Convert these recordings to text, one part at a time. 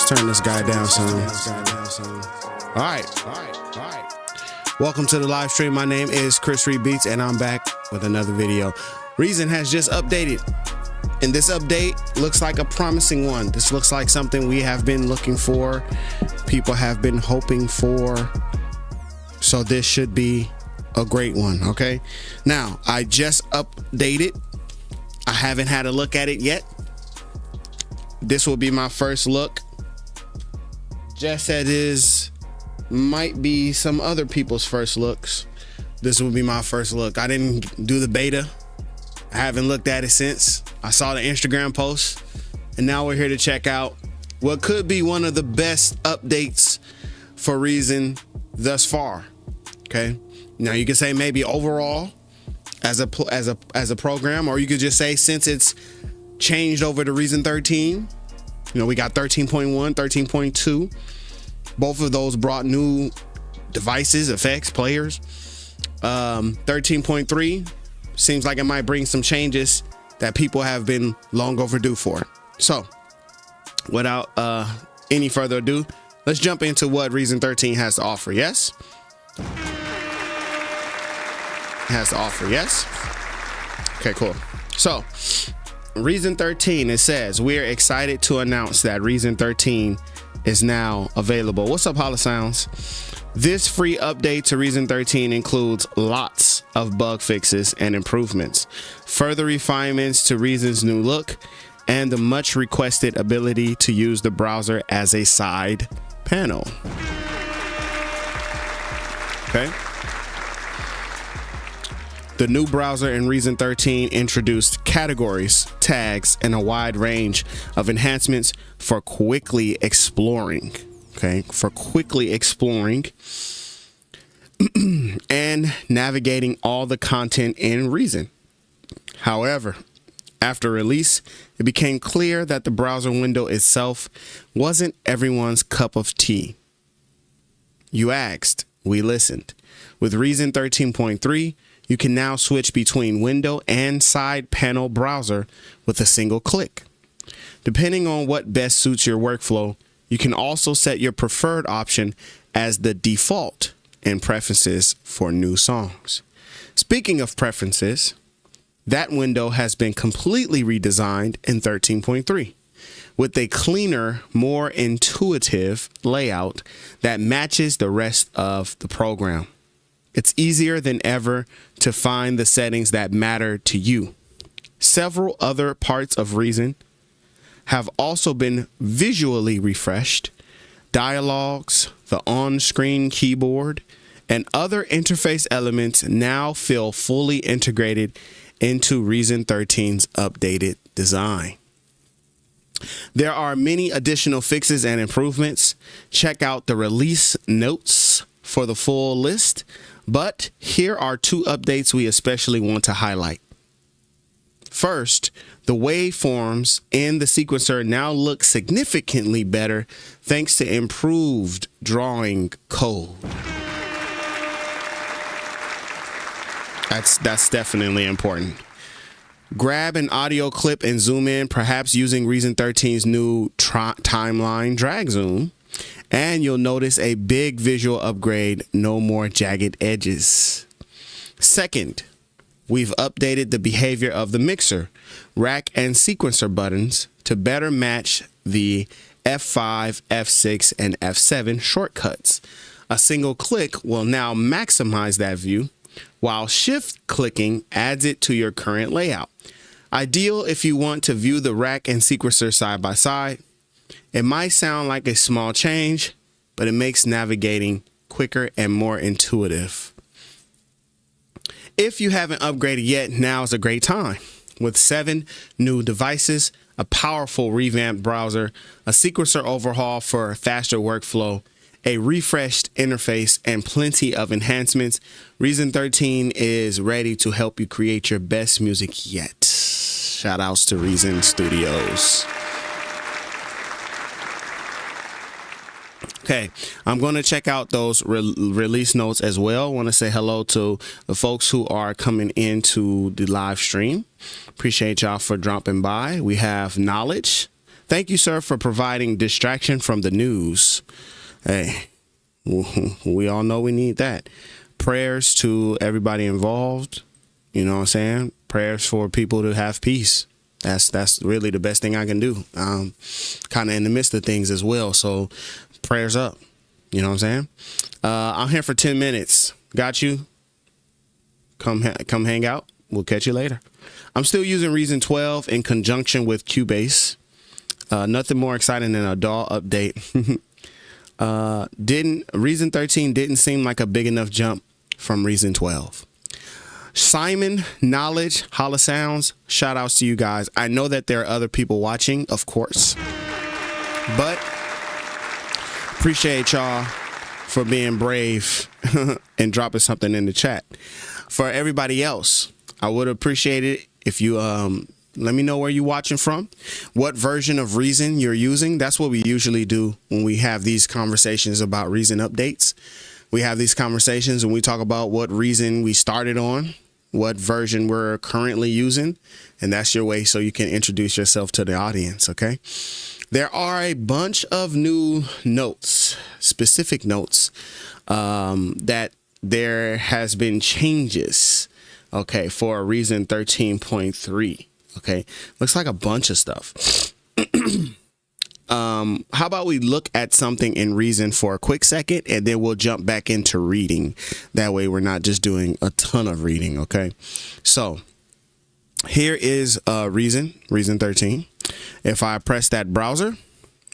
turn this guy down some. All right. Welcome to the live stream. My name is Chris Reed Beats, and I'm back with another video. Reason has just updated, and this update looks like a promising one. This looks like something we have been looking for, people have been hoping for. So this should be a great one. Okay. Now I just updated. I haven't had a look at it yet. This will be my first look. Just as is might be some other people's first looks. This will be my first look. I didn't do the beta. I haven't looked at it since. I saw the Instagram post, and now we're here to check out what could be one of the best updates for Reason thus far. Okay. Now you can say maybe overall as a program, or you could just say since it's changed over to Reason 13. You know, we got 13.1, 13.2. Both of those brought new devices, effects, players. 13.3 seems like it might bring some changes that people have been long overdue for. So without any further ado, let's jump into what Reason 13 has to offer. Yes? Has to offer. Yes? Okay, cool. So Reason 13, it says, we're excited to announce that Reason 13 is now available. What's up, Holla Sounds? This free update to Reason 13 includes lots of bug fixes and improvements, further refinements to Reason's new look, and the much requested ability to use the browser as a side panel. Okay. The new browser in Reason 13 introduced categories, tags, and a wide range of enhancements for quickly exploring. Okay, for quickly exploring and navigating all the content in Reason. However, after release, it became clear that the browser window itself wasn't everyone's cup of tea. You asked, we listened. With Reason 13.3, you can now switch between window and side panel browser with a single click. Depending on what best suits your workflow, you can also set your preferred option as the default in preferences for new songs. Speaking of preferences, that window has been completely redesigned in 13.3 with a cleaner, more intuitive layout that matches the rest of the program. It's easier than ever to find the settings that matter to you. Several other parts of Reason have also been visually refreshed. Dialogues, the on-screen keyboard, and other interface elements now feel fully integrated into Reason 13's updated design. There are many additional fixes and improvements. Check out the release notes for the full list. But here are two updates we especially want to highlight. First, the waveforms in the sequencer now look significantly better thanks to improved drawing code. That's definitely important. Grab an audio clip and zoom in, perhaps using Reason 13's new timeline drag zoom. And you'll notice a big visual upgrade, no more jagged edges. Second, we've updated the behavior of the mixer, rack, and sequencer buttons to better match the F5, F6, and F7 shortcuts. A single click will now maximize that view, while shift clicking adds it to your current layout. Ideal if you want to view the rack and sequencer side by side. It might sound like a small change, but it makes navigating quicker and more intuitive. If you haven't upgraded yet, now is a great time. With 7 new devices, a powerful revamped browser, a sequencer overhaul for faster workflow, a refreshed interface, and plenty of enhancements, Reason 13 is ready to help you create your best music yet. Shout outs to Reason Studios. Okay, I'm going to check out those release notes as well. I want to say hello to the folks who are coming into the live stream. Appreciate y'all for dropping by. We have Knowledge, Thank you, sir, for providing distraction from the news. Hey, we all know we need that. Prayers to everybody involved. You know what I'm saying? Prayers for people to have peace. That's really the best thing I can do. Kind of in the midst of things as well. So prayers up. You know what I'm saying? I'm here for 10 minutes. Got you. Come hang out. We'll catch you later. I'm still using Reason 12 in conjunction with Cubase. Nothing more exciting than a DAW update. Reason 13 didn't seem like a big enough jump from Reason 12. Simon, Knowledge, Holla Sounds, shout outs to you guys. I know that there are other people watching, of course, but appreciate y'all for being brave and dropping something in the chat. For everybody else, I would appreciate it if you let me know where you're watching from, what version of Reason you're using. That's what we usually do when we have these conversations about Reason updates. We have these conversations and we talk about what Reason we started on, what version we're currently using, and that's your way so you can introduce yourself to the audience, okay? There are a bunch of new notes, specific notes, that there has been changes, okay, for Reason 13.3, okay? Looks like a bunch of stuff. How about we look at something in Reason for a quick second, and then we'll jump back into reading. That way we're not just doing a ton of reading, okay? So here is Reason 13. If I press that browser,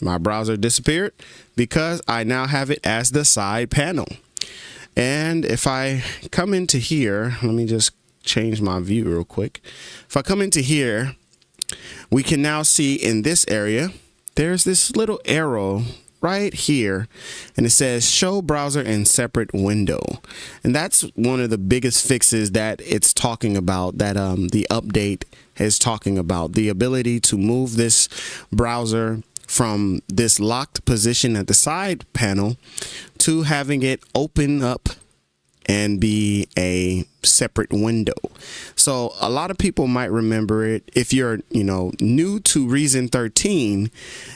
my browser disappeared because I now have it as the side panel. And if I come into here, let me just change my view real quick. If I come into here, we can now see in this area, there's this little arrow right here, and it says show browser in separate window. And that's one of the biggest fixes that it's talking about, that the update is talking about, the ability to move this browser from this locked position at the side panel to having it open up and be a separate window. So a lot of people might remember it. If you're, new to Reason 13,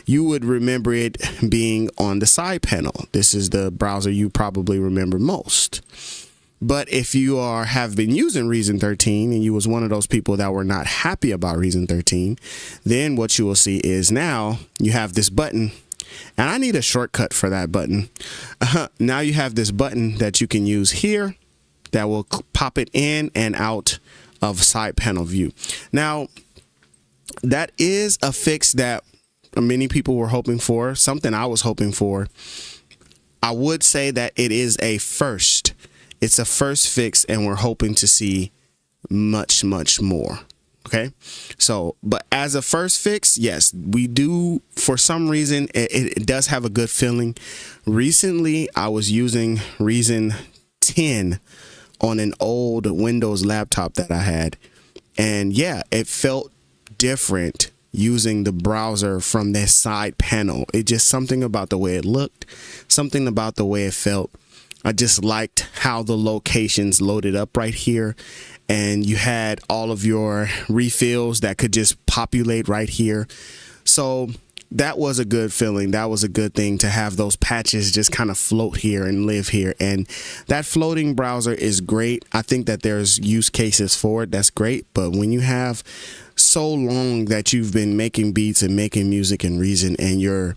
you would remember it being on the side panel. This is the browser you probably remember most. But if you have been using Reason 13 and you was one of those people that were not happy about Reason 13, then what you will see is now you have this button. And I need a shortcut for that button. Now you have this button that you can use here that will pop it in and out of side panel view. Now, that is a fix that many people were hoping for, something I was hoping for. I would say that it is a first. It's a first fix, and we're hoping to see much, much more. Okay, so but as a first fix, yes, we do. For some reason, it does have a good feeling. Recently, I was using Reason 10 on an old Windows laptop that I had. And yeah, it felt different using the browser from this side panel. It just something about the way it looked, something about the way it felt. I just liked how the locations loaded up right here, and you had all of your refills that could just populate right here. So that was a good feeling. That was a good thing to have those patches just kind of float here and live here. And that floating browser is great. I think that there's use cases for it. That's great. But when you have so long that you've been making beats and making music in Reason, and your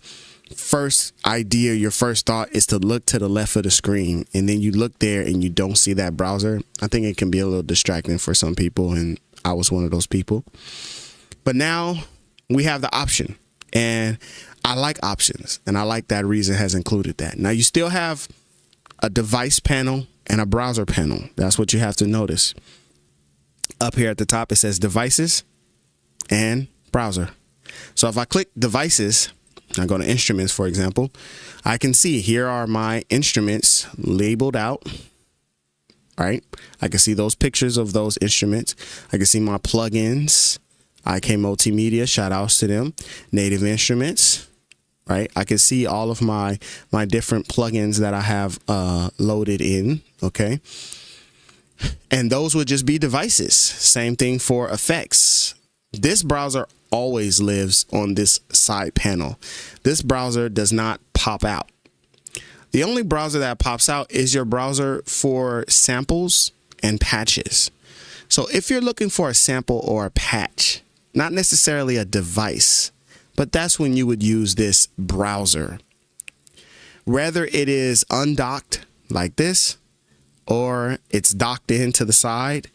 first idea, your first thought is to look to the left of the screen, and then you look there and you don't see that browser, I think it can be a little distracting for some people, and I was one of those people. But now we have the option, and I like options, and I like that Reason has included that. Now you still have a device panel and a browser panel. That's what you have to notice. Up here at the top, it says devices and browser. So if I click devices, I go to instruments, for example, I can see here are my instruments labeled out. Right? I can see those pictures of those instruments. I can see my plugins. IK Multimedia, shout outs to them. Native Instruments. Right? I can see all of my different plugins that I have loaded in. Okay. And those would just be devices. Same thing for effects. This browser always lives on this side panel. This browser does not pop out. The only browser that pops out is your browser for samples and patches. So if you're looking for a sample or a patch, not necessarily a device, but that's when you would use this browser. Whether it is undocked like this or it's docked into the side,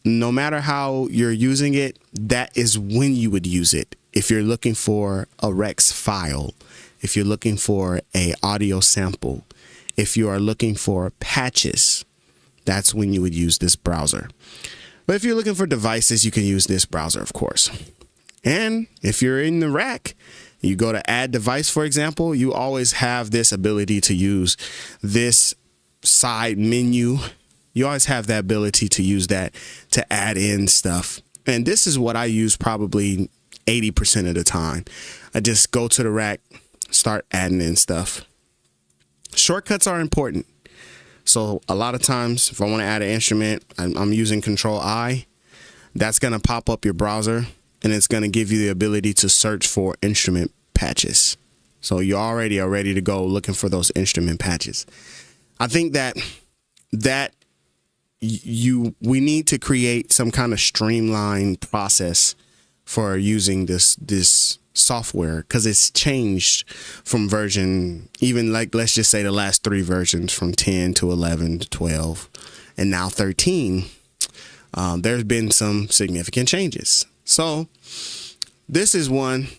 no matter how you're using it, that is when you would use it. If you're looking for a Rex file, if you're looking for a audio sample, if you are looking for patches, that's when you would use this browser. But if you're looking for devices, you can use this browser, of course. And if you're in the rack, you go to add device, for example, you always have this ability to use this side menu. You always have the ability to use that to add in stuff. And this is what I use probably 80% of the time. I just go to the rack, start adding in stuff. Shortcuts are important. So a lot of times if I want to add an instrument, I'm using Control I. That's going to pop up your browser and it's going to give you the ability to search for instrument patches. So you already are ready to go looking for those instrument patches. I think that we need to create some kind of streamlined process for using this software, because it's changed from version, even like, let's just say the last 3 versions, from 10 to 11 to 12 and now 13. There's been some significant changes. So this is one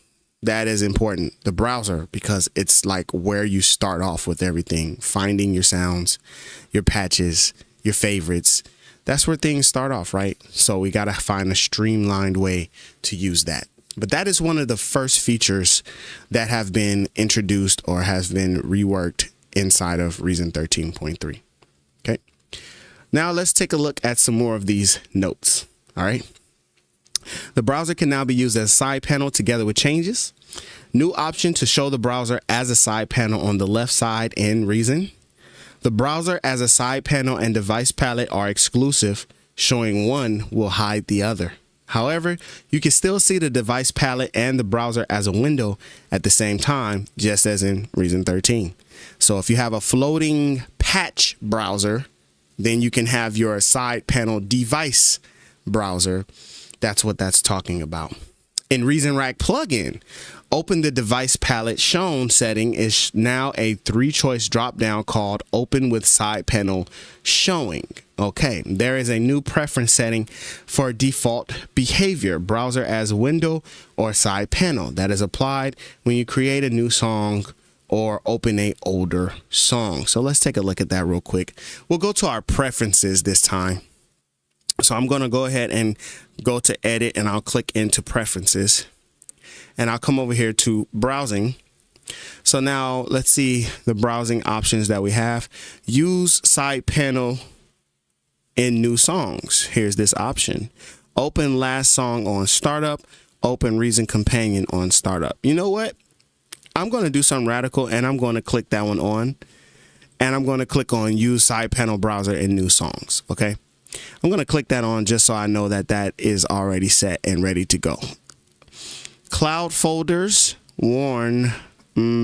that is important, the browser, because it's like where you start off with everything, finding your sounds, your patches, your favorites. That's where things start off, right? So we got to find a streamlined way to use that. But that is one of the first features that have been introduced or has been reworked inside of Reason 13.3. Okay. Now let's take a look at some more of these notes. All right. The browser can now be used as a side panel together with changes. New option to show the browser as a side panel on the left side in Reason. The browser as a side panel and device palette are exclusive. Showing one will hide the other. However, you can still see the device palette and the browser as a window at the same time, just as in Reason 13. So if you have a floating patch browser, then you can have your side panel device browser. That's what that's talking about. In Reason Rack plugin, open the device palette shown setting is now a 3-choice drop down called open with side panel showing. Okay, there is a new preference setting for default behavior, browser as window or side panel, that is applied when you create a new song or open a older song. So let's take a look at that real quick. We'll go to our preferences this time. So I'm going to go ahead and go to edit and I'll click into preferences and I'll come over here to browsing. So now let's see the browsing options that we have. Use side panel in new songs. Here's this option. Open last song on startup, open Reason companion on startup. You know what? I'm going to do something radical and I'm going to click that one on and I'm going to click on use side panel browser in new songs. Okay. I'm going to click that on just so I know that that is already set and ready to go. Cloud folders, warn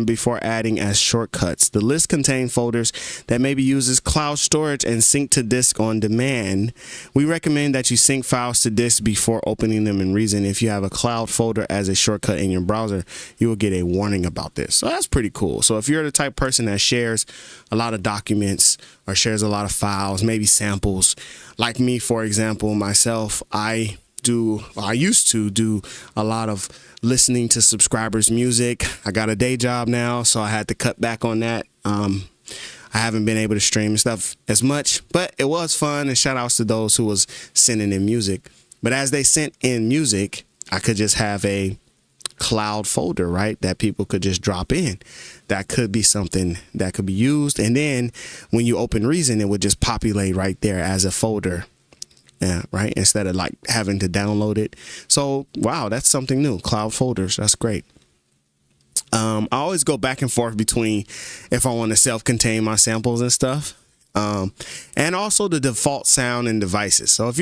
before adding as shortcuts. The list contains folders that may be used as cloud storage and sync to disk on demand. We recommend that you sync files to disk before opening them in Reason. If you have a cloud folder as a shortcut in your browser, you will get a warning about this. So that's pretty cool. So if you're the type of person that shares a lot of documents or shares a lot of files, maybe samples, like me, for example, myself, I used to do a lot of listening to subscribers' music. I got a day job now, so I had to cut back on that. I haven't been able to stream stuff as much, but it was fun, and shout outs to those who was sending in music. But as they sent in music, I could just have a cloud folder, right, that people could just drop in. That could be something that could be used, and then when you open Reason, it would just populate right there as a folder. Yeah, right. Instead of like having to download it. So, wow, that's something new. Cloud folders. That's great. I always go back and forth between if I want to self-contain my samples and stuff. And also the default sound and devices. So if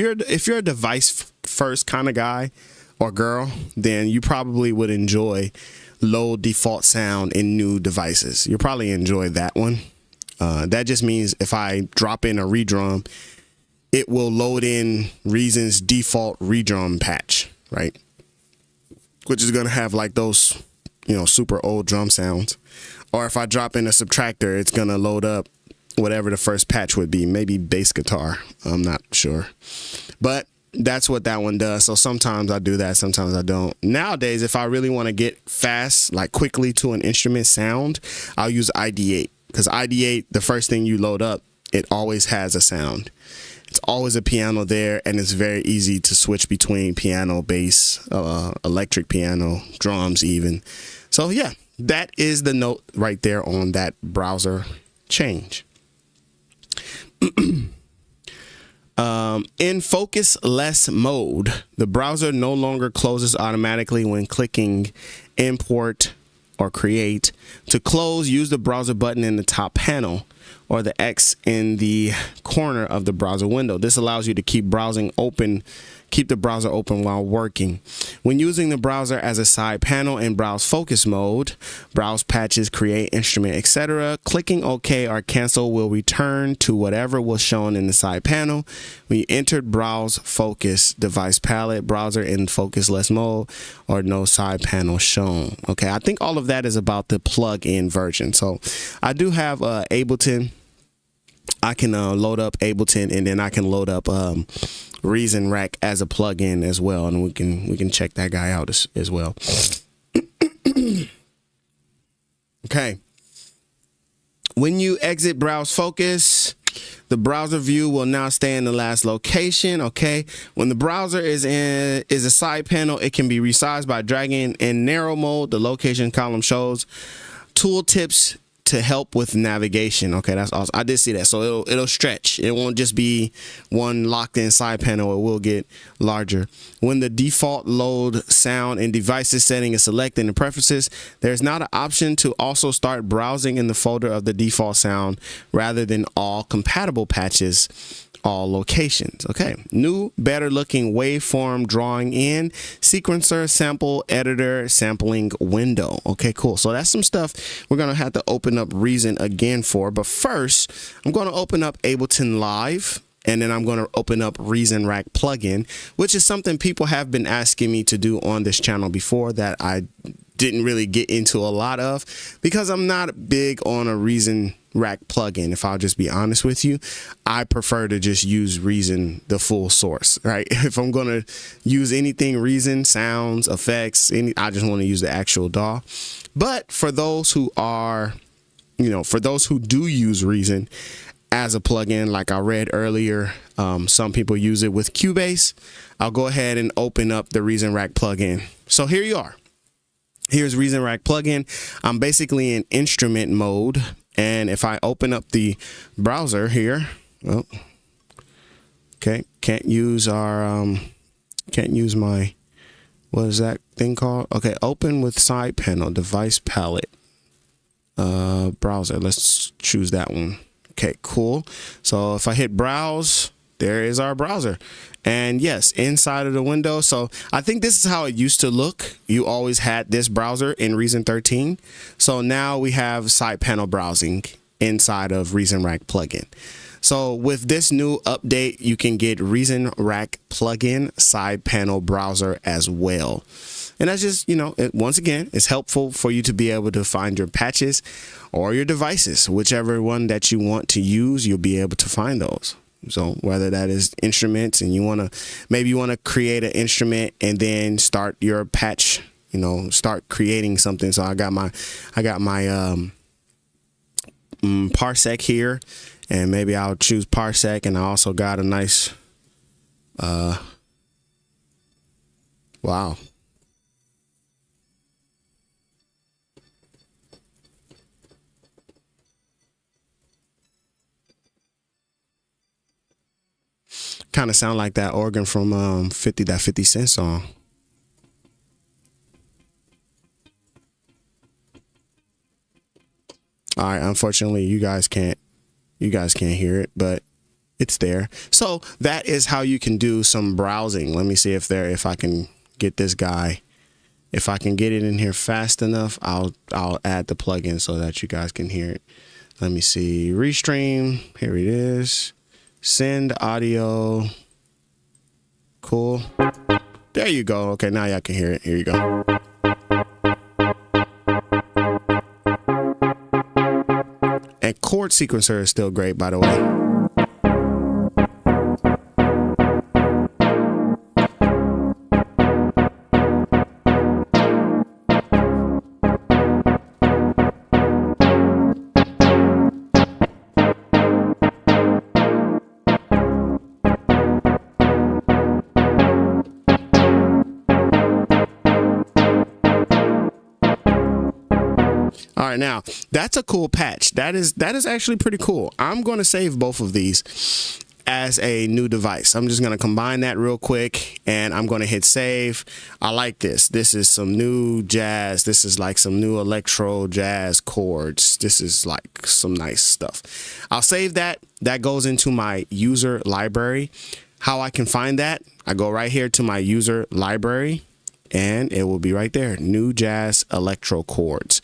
you're a device first kind of guy, or girl, then you probably would enjoy low default sound in new devices. You'll probably enjoy that one. That just means if I drop in a redrum, it will load in Reason's default redrum patch, right? Which is going to have like those, super old drum sounds. Or if I drop in a subtractor, it's going to load up whatever the first patch would be, maybe bass guitar. I'm not sure. But that's what that one does. So sometimes I do that, sometimes I don't. Nowadays, if I really want to get fast, like quickly to an instrument sound, I'll use ID8. Because ID8, the first thing you load up, it always has a sound. It's always a piano there, and it's very easy to switch between piano, bass, electric piano, drums even. So yeah, that is the note right there on that browser change. In focus-less mode, the browser no longer closes automatically when clicking import or create. To close, use the browser button in the top panel or the X in the corner of the browser window. This allows you to keep the browser open while working. When using the browser as a side panel in browse focus mode, browse patches, create instrument, etc., clicking OK or cancel will return to whatever was shown in the side panel. When you entered browse focus device palette, browser in focus-less mode, or no side panel shown. Okay, I think all of that is about the plug-in version. So I do have Ableton. I can load up Ableton, and then I can load up Reason Rack as a plugin as well, and we can check that guy out as well. Okay. When you exit browse focus, the browser view will now stay in the last location. Okay. When the browser is a side panel, it can be resized by dragging in narrow mode. The location column shows tooltips to help with navigation. Okay, that's awesome. I did see that. So it'll stretch. It won't just be one locked in side panel. It will get larger. When the default load sound and devices setting is selected in the preferences, there's now the option to also start browsing in the folder of the default sound rather than all compatible patches, all locations. Okay, new better looking waveform drawing in sequencer sample editor sampling window. Okay, cool. So that's some stuff we're gonna have to open up Reason again for, but first I'm going to open up Ableton Live, and then I'm going to open up Reason Rack plugin, which is something people have been asking me to do on this channel before that I didn't really get into a lot of because I'm not big on a Reason Rack plugin. If I'll just be honest with you, I prefer to just use Reason, the full source, right? If I'm going to use anything Reason, sounds, effects, I just want to use the actual DAW. But for those who are, for those who do use Reason as a plugin, like I read earlier, some people use it with Cubase. I'll go ahead and open up the Reason Rack plugin. So here you are. Here's Reason Rack plugin. I'm basically in instrument mode. And if I open up the browser here, well, okay, can't use my, what is that thing called? Okay, open with side panel, device palette, browser. Let's choose that one. Okay, cool. So if I hit browse, there is our browser. And yes, inside of the window. So I think this is how it used to look. You always had this browser in Reason 13. So now we have side panel browsing inside of Reason Rack plugin. So with this new update, you can get Reason Rack plugin side panel browser as well. And that's just, once again, it's helpful for you to be able to find your patches or your devices, whichever one that you want to use, you'll be able to find those. So whether that is instruments and maybe you want to create an instrument and then start your patch, start creating something. So I got my Parsec here, and maybe I'll choose Parsec, and I also got a nice, wow. Kind of sound like that organ from that 50 Cent song. All right, unfortunately you guys can't hear it, but it's there. So that is how you can do some browsing. Let me see if I can get this guy. If I can get it in here fast enough, I'll add the plugin so that you guys can hear it. Let me see. Restream. Here it is. Send audio. Cool. There you go. Okay, now y'all can hear it. Here you go. And chord sequencer is still great, by the way. All right, now that's a cool patch. That is actually pretty cool. I'm going to save both of these as a new device. I'm just going to combine that real quick and I'm going to hit save. I like this. This is some new jazz. This is like some new electro jazz chords. This is like some nice stuff. I'll save that. That goes into my user library. How I can find that? I go right here to my user library and it will be right there. New jazz electro chords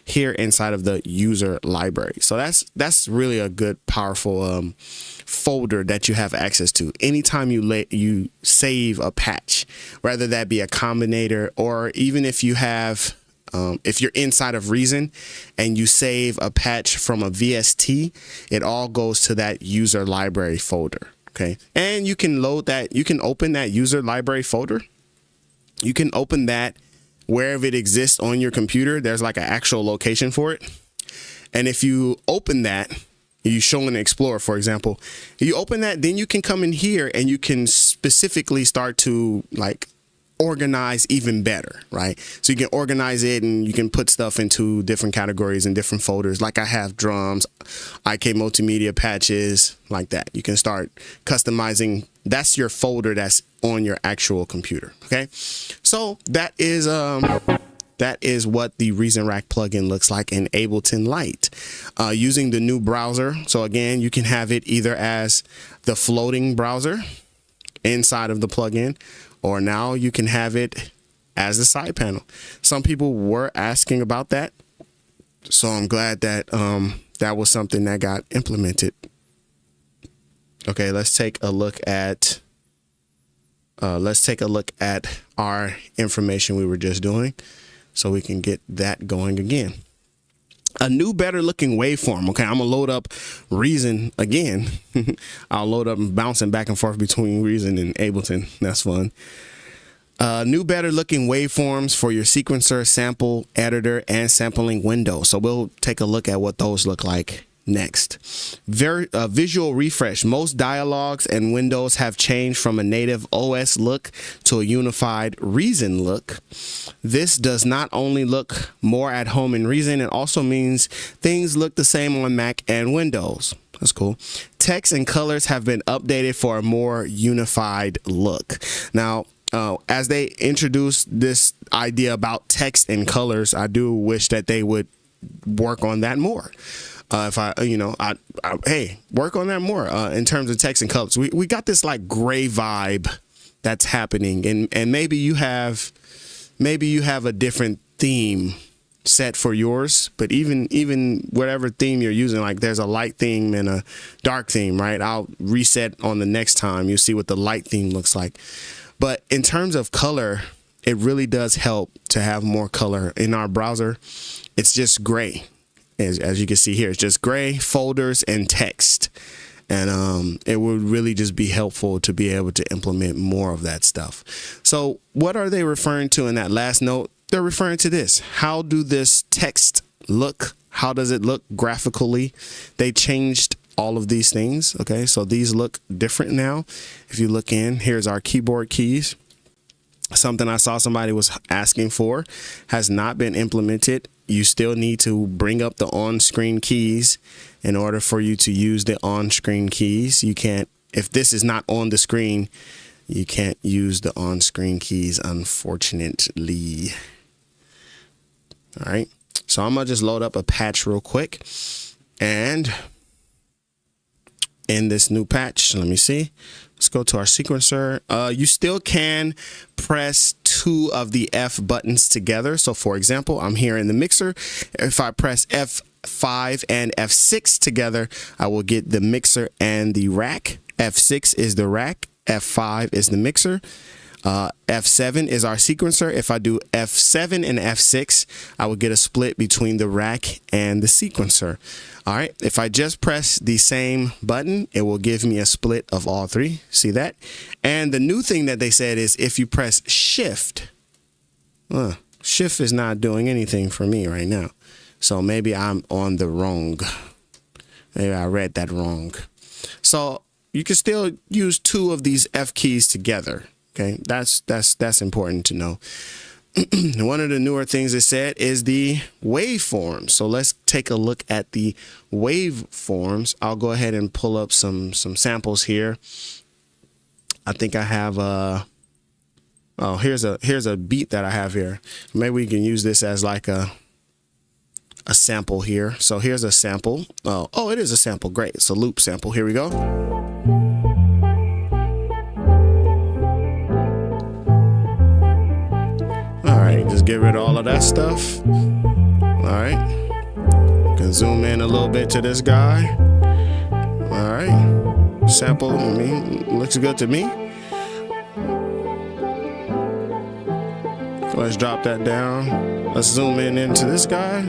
here inside of the user library. So that's really a good, powerful folder that you have access to. Anytime you save a patch, whether that be a combinator or even if you have, if you're inside of Reason and you save a patch from a VST, it all goes to that user library folder. Okay. And you can load that, you can open that user library folder. You can open that wherever it exists on your computer. There's like an actual location for it. And if you open that, you show in Explorer, for example, you open that, then you can come in here and you can specifically start to like organize even better, right? So you can organize it and you can put stuff into different categories and different folders. Like I have drums, IK multimedia patches, like that. You can start customizing. That's your folder that's on your actual computer. Okay. So that is what the Reason Rack plugin looks like in Ableton Lite, using the new browser. So again, you can have it either as the floating browser inside of the plugin, or now you can have it as the side panel. Some people were asking about that, so I'm glad that that was something that got implemented. Okay, let's take a look at our information we were just doing, so we can get that going again. A new, better looking waveform. Okay, I'm gonna load up Reason again. I'll load up and bouncing back and forth between Reason and Ableton. That's fun. New, better looking waveforms for your sequencer, sample editor, and sampling window. So we'll take a look at what those look like next. Visual refresh. Most dialogues and windows have changed from a native OS look to a unified Reason look. This does not only look more at home in Reason, it also means things look the same on Mac and Windows. That's cool. Text and colors have been updated for a more unified look. Now, as they introduce this idea about text and colors, I do wish that they would work on that more. Hey, work on that more in terms of text and colors. We got this like gray vibe that's happening, and maybe you have a different theme set for yours, but even whatever theme you're using, like there's a light theme and a dark theme, right? I'll reset on the next time. You see what the light theme looks like. But in terms of color, it really does help to have more color in our browser. It's just gray. As you can see here, it's just gray, folders, and text. And it would really just be helpful to be able to implement more of that stuff. So what are they referring to in that last note? They're referring to this. How do this text look? How does it look graphically? They changed all of these things. Okay, so these look different now. If you look in, here's our keyboard keys. Something I saw somebody was asking for has not been implemented. You still need to bring up the on-screen keys in order for you to use the on-screen keys. You can't, if this is not on the screen, you can't use the on-screen keys, unfortunately. All right, so I'm gonna just load up a patch real quick, and in this new patch, let me see. let's go to our sequencer. You still can press 2 of the F buttons together. So for example, I'm here in the mixer. If I press F5 and F6 together, I will get the mixer and the rack. F6 is the rack, F5 is the mixer. F7 is our sequencer. If I do F7 and F6, I will get a split between the rack and the sequencer. All right, if I just press the same button, it will give me a split of all 3. See that? And the new thing that they said is if you press shift, shift is not doing anything for me right now. So maybe I'm on the wrong. Maybe I read that wrong. So you can still use 2 of these F keys together. Okay, that's important to know. One of the newer things it said is the waveforms. So let's take a look at the waveforms. I'll go ahead and pull up some samples here. I think I have here's a beat that I have here. Maybe we can use this as like a sample here. So here's a sample. Oh, it is a sample. Great. It's a loop sample. Here we go. Just get rid of all of that stuff. All right. Can zoom in a little bit to this guy. All right. Sample, looks good to me. Let's drop that down. Let's zoom in into this guy.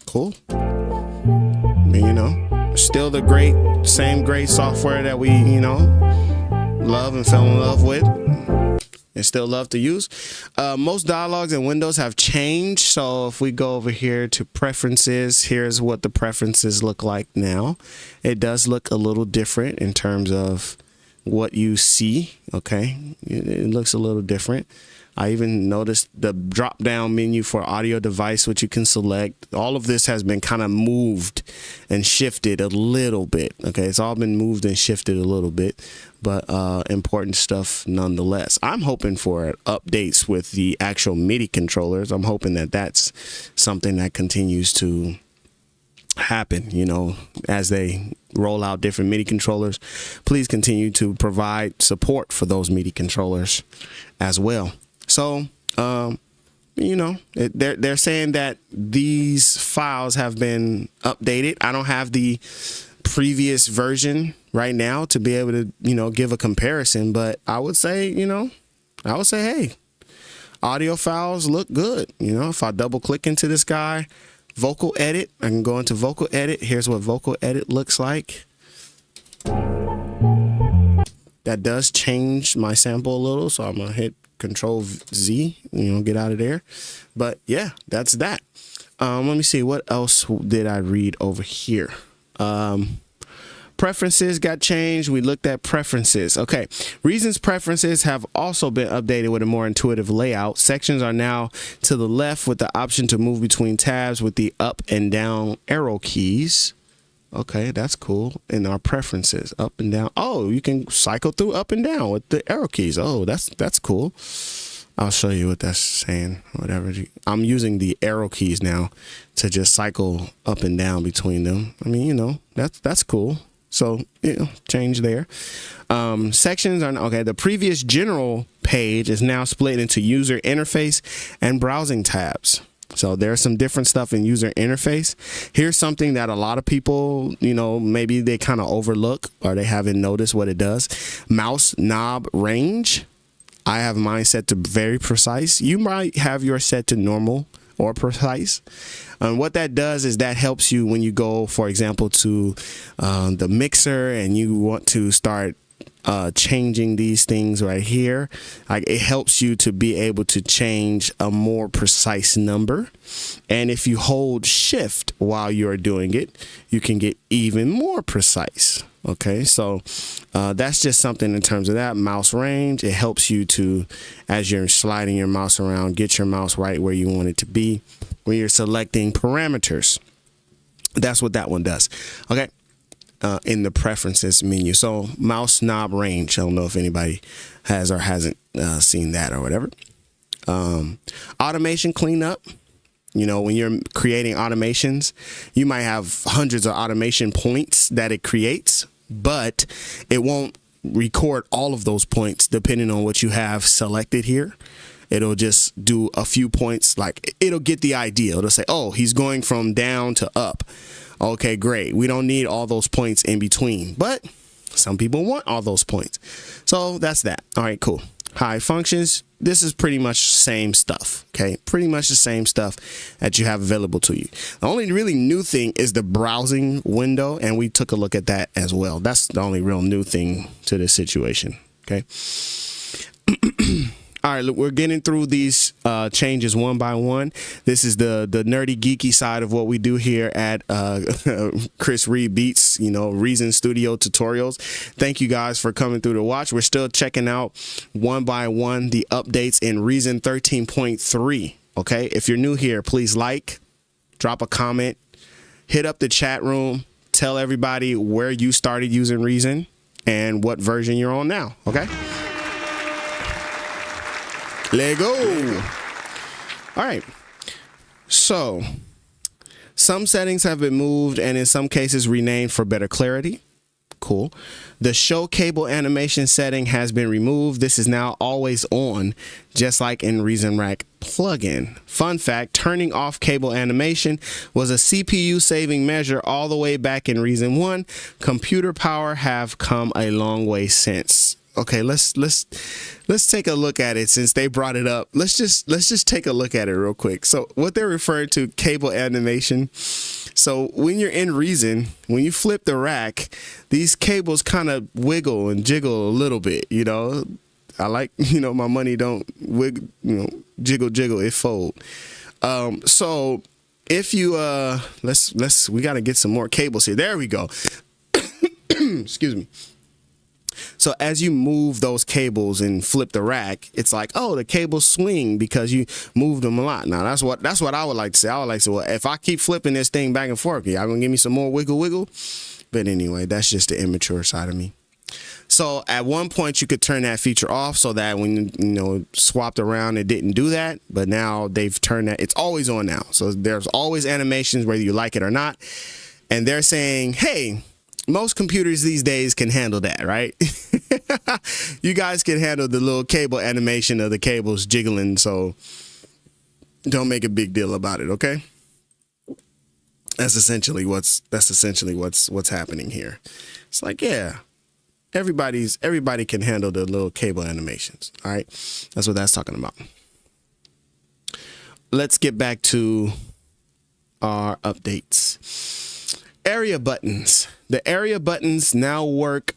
Cool. Still the same great software that we, love and fell in love with and still love to use. Most dialogues in Windows have changed. So if we go over here to preferences, here's what the preferences look like now. It does look a little different in terms of what you see. Okay. It looks a little different. I even noticed the drop down menu for audio device, which you can select. All of this has been kind of moved and shifted a little bit. Okay, it's all been moved and shifted a little bit, but important stuff nonetheless. I'm hoping for updates with the actual MIDI controllers. I'm hoping that that's something that continues to happen, as they roll out different MIDI controllers. Please continue to provide support for those MIDI controllers as well. So, they're saying that these files have been updated. I don't have the previous version right now to be able to, give a comparison, but I would say, hey, audio files look good. If I double click into this guy, vocal edit, I can go into vocal edit. Here's what vocal edit looks like. That does change my sample a little. So I'm going to hit Control Z, get out of there. But yeah, that's that. Let me see, what else did I read over here? Preferences got changed. We looked at preferences. Okay. Reasons preferences have also been updated with a more intuitive layout. Sections are now to the left with the option to move between tabs with the up and down arrow keys. Okay, that's cool. In our preferences, up and down. Oh, you can cycle through up and down with the arrow keys. Oh, that's cool. I'll show you what that's saying. Whatever. I'm using the arrow keys now to just cycle up and down between them. That's cool. So, change there. Sections are okay. The previous general page is now split into user interface and browsing tabs. So there's some different stuff in user interface. Here's something that a lot of people, maybe they kind of overlook or they haven't noticed what it does. Mouse knob range. I have mine set to very precise. You might have yours set to normal or precise. And what that does is that helps you when you go, for example, to the mixer and you want to start changing these things right here. Like, it helps you to be able to change a more precise number. And if you hold shift while you're doing it, you can get even more precise. Okay, so that's just something in terms of that. Mouse range, it helps you to, as you're sliding your mouse around, get your mouse right where you want it to be when you're selecting parameters. That's what that one does. Okay. In the preferences menu. So mouse knob range. I don't know if anybody has or hasn't seen that or whatever. Automation cleanup. You know, when you're creating automations, you might have hundreds of automation points that it creates, but it won't record all of those points depending on what you have selected here. It'll just do a few points, like it'll get the idea. It'll say, oh, he's going from down to up. Okay, great. We don't need all those points in between, but some people want all those points. So that's that. All right, cool. Hide functions. This is pretty much same stuff. Okay, pretty much the same stuff that you have available to you. The only really new thing is the browsing window, and we took a look at that as well. That's the only real new thing to this situation. Okay. All right, look, we're getting through these changes one by one. This is the nerdy, geeky side of what we do here at Chris Reed Beats, you know, Reason Studio Tutorials. Thank you guys for coming through to watch. We're still checking out one by one the updates in Reason 13.3. Okay, if you're new here, please like, drop a comment, hit up the chat room, tell everybody where you started using Reason and what version you're on now. Okay. Let go. All right. So some settings have been moved and in some cases renamed for better clarity. Cool. The show cable animation setting has been removed. This is now always on, just like in Reason Rack plugin. Fun fact, turning off cable animation was a CPU saving measure all the way back in Reason 1. Computer power have come a long way since. Okay, let's take a look at it since they brought it up. Let's just take a look at it real quick. So what they're referring to, cable animation. So when you're in Reason, when you flip the rack, these cables kind of wiggle and jiggle a little bit, you know. I like, you know, my money don't wiggle, you know, jiggle, it fold. So if you we got to get some more cables here. There we go. Excuse me. So as you move those cables and flip the rack, it's like, oh, the cables swing because you moved them a lot. Now that's what I would like to say. I would like to say, well, if I keep flipping this thing back and forth, y'all gonna give me some more wiggle? But anyway, that's just the immature side of me. So at one point you could turn that feature off so that when you know swapped around it didn't do that. But now they've turned that, it's always on now. So there's always animations whether you like it or not. And they're saying, hey, most computers these days can handle that, right? You guys can handle the little cable animation of the cables jiggling, so don't make a big deal about it, okay? That's essentially what's happening here. It's like, yeah, everybody can handle the little cable animations, all right? That's what that's talking about. Let's get back to our updates. Area buttons. The area buttons now work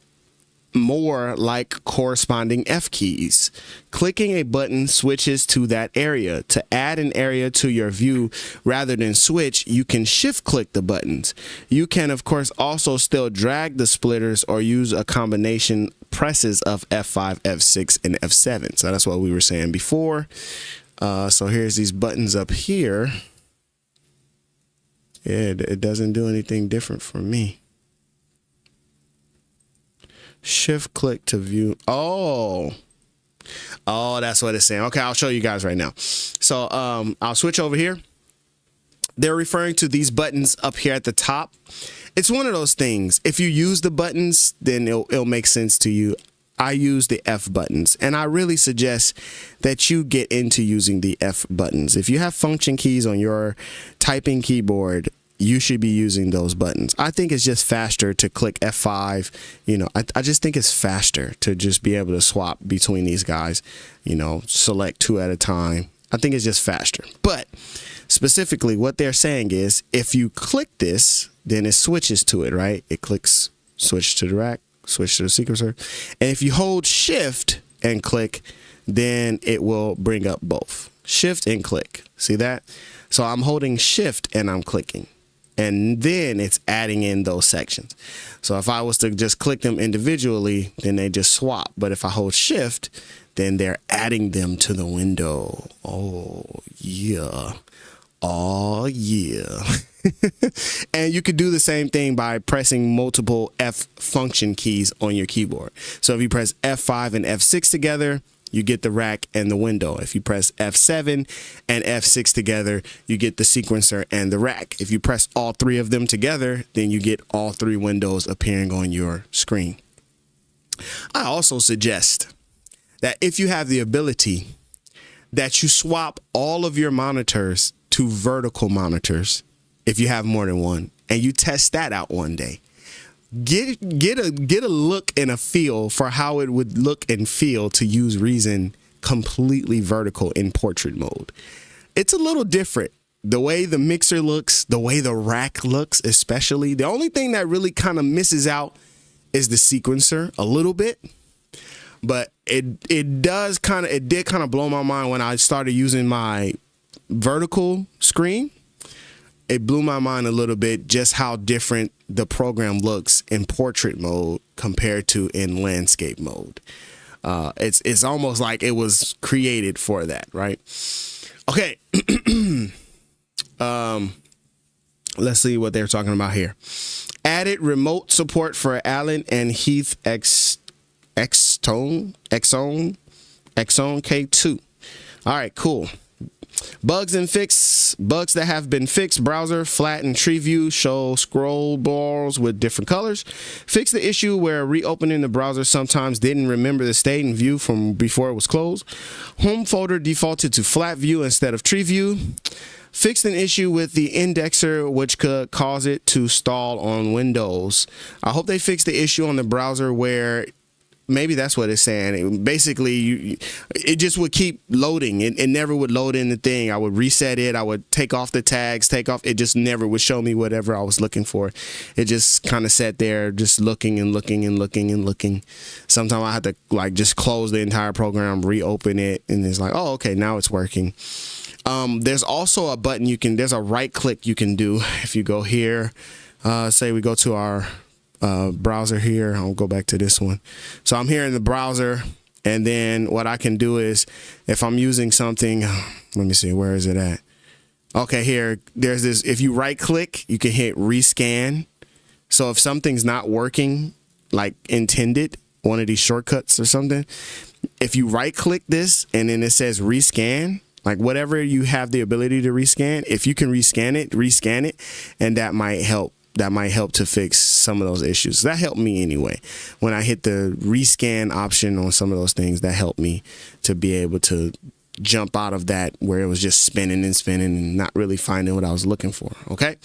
more like corresponding F keys. Clicking a button switches to that area. To add an area to your view rather than switch, you can shift click the buttons. You can, of course, also still drag the splitters or use a combination presses of F5, F6, and F7. So that's what we were saying before. So here's these buttons up here. Yeah, it doesn't do anything different for me. Shift click to view. Oh, that's what it's saying. Okay, I'll show you guys right now. So I'll switch over here. They're referring to these buttons up here at the top. It's one of those things. If you use the buttons, then it'll make sense to you. I use the F buttons, and I really suggest that you get into using the F buttons. If you have function keys on your typing keyboard, you should be using those buttons. I think it's just faster to click F5. You know, I just think it's faster to just be able to swap between these guys, you know, select two at a time. I think it's just faster. But specifically what they're saying is if you click this, then it switches to it, right? It clicks, switch to the rack, switch to the sequencer. And if you hold shift and click, then it will bring up both. Shift and click. See that? So I'm holding shift and I'm clicking. And then it's adding in those sections. So if I was to just click them individually, then they just swap. But if I hold shift, then they're adding them to the window. Oh, yeah. Oh, yeah. And you could do the same thing by pressing multiple F function keys on your keyboard. So if you press F5 and F6 together, you get the rack and the window. If you press F7 and F6 together, you get the sequencer and the rack. If you press all three of them together, then you get all three windows appearing on your screen. I also suggest that if you have the ability, that you swap all of your monitors to vertical monitors if you have more than one, and you test that out one day. Get a look and a feel for how it would look and feel to use Reason completely vertical in portrait mode. It's a little different. The way the mixer looks, the way the rack looks, especially. The only thing that really kind of misses out is the sequencer a little bit. But it did kind of blow my mind when I started using my vertical screen. It blew my mind a little bit just how different the program looks in portrait mode compared to in landscape mode. It's almost like it was created for that, right? Okay. Let's see what they're talking about here. Added remote support for Allen and Heath Exone K2. All right, cool. Bugs that have been fixed. Browser flat and tree view show scroll bars with different colors. Fix the issue where reopening the browser sometimes didn't remember the state and view from before it was closed. Home folder defaulted to flat view instead of tree view. Fixed an issue with the indexer which could cause it to stall on Windows. I hope they fix the issue on the browser where maybe that's what it's saying. Basically, it just would keep loading. It never would load in the thing. I would reset it. I would take off the tags, it just never would show me whatever I was looking for. It just kind of sat there just looking and looking and looking and looking. Sometimes I had to like just close the entire program, reopen it, and it's like, oh, okay, now it's working. There's also a button there's a right click you can do. If you go here, say we go to our browser here. I'll go back to this one. So I'm here in the browser, and then what I can do is if I'm using something, let me see, where is it at? Okay, here, there's this, if you right click, you can hit rescan. So if something's not working like intended, one of these shortcuts or something, if you right click this and then it says rescan, like whatever you have the ability to rescan, if you can rescan it, and that might help. That might help to fix some of those issues. That helped me anyway. When I hit the rescan option on some of those things, that helped me to be able to jump out of that where it was just spinning and not really finding what I was looking for. Okay.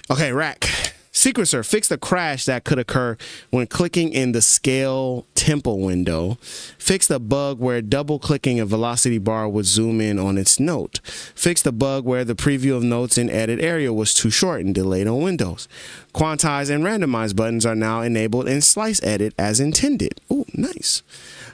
Okay, rack. Sequencer, fix the crash that could occur when clicking in the scale tempo window. Fix the bug where double clicking a velocity bar would zoom in on its note. Fix the bug where the preview of notes in edit area was too short and delayed on Windows. Quantize and randomize buttons are now enabled in slice edit as intended. Ooh, nice.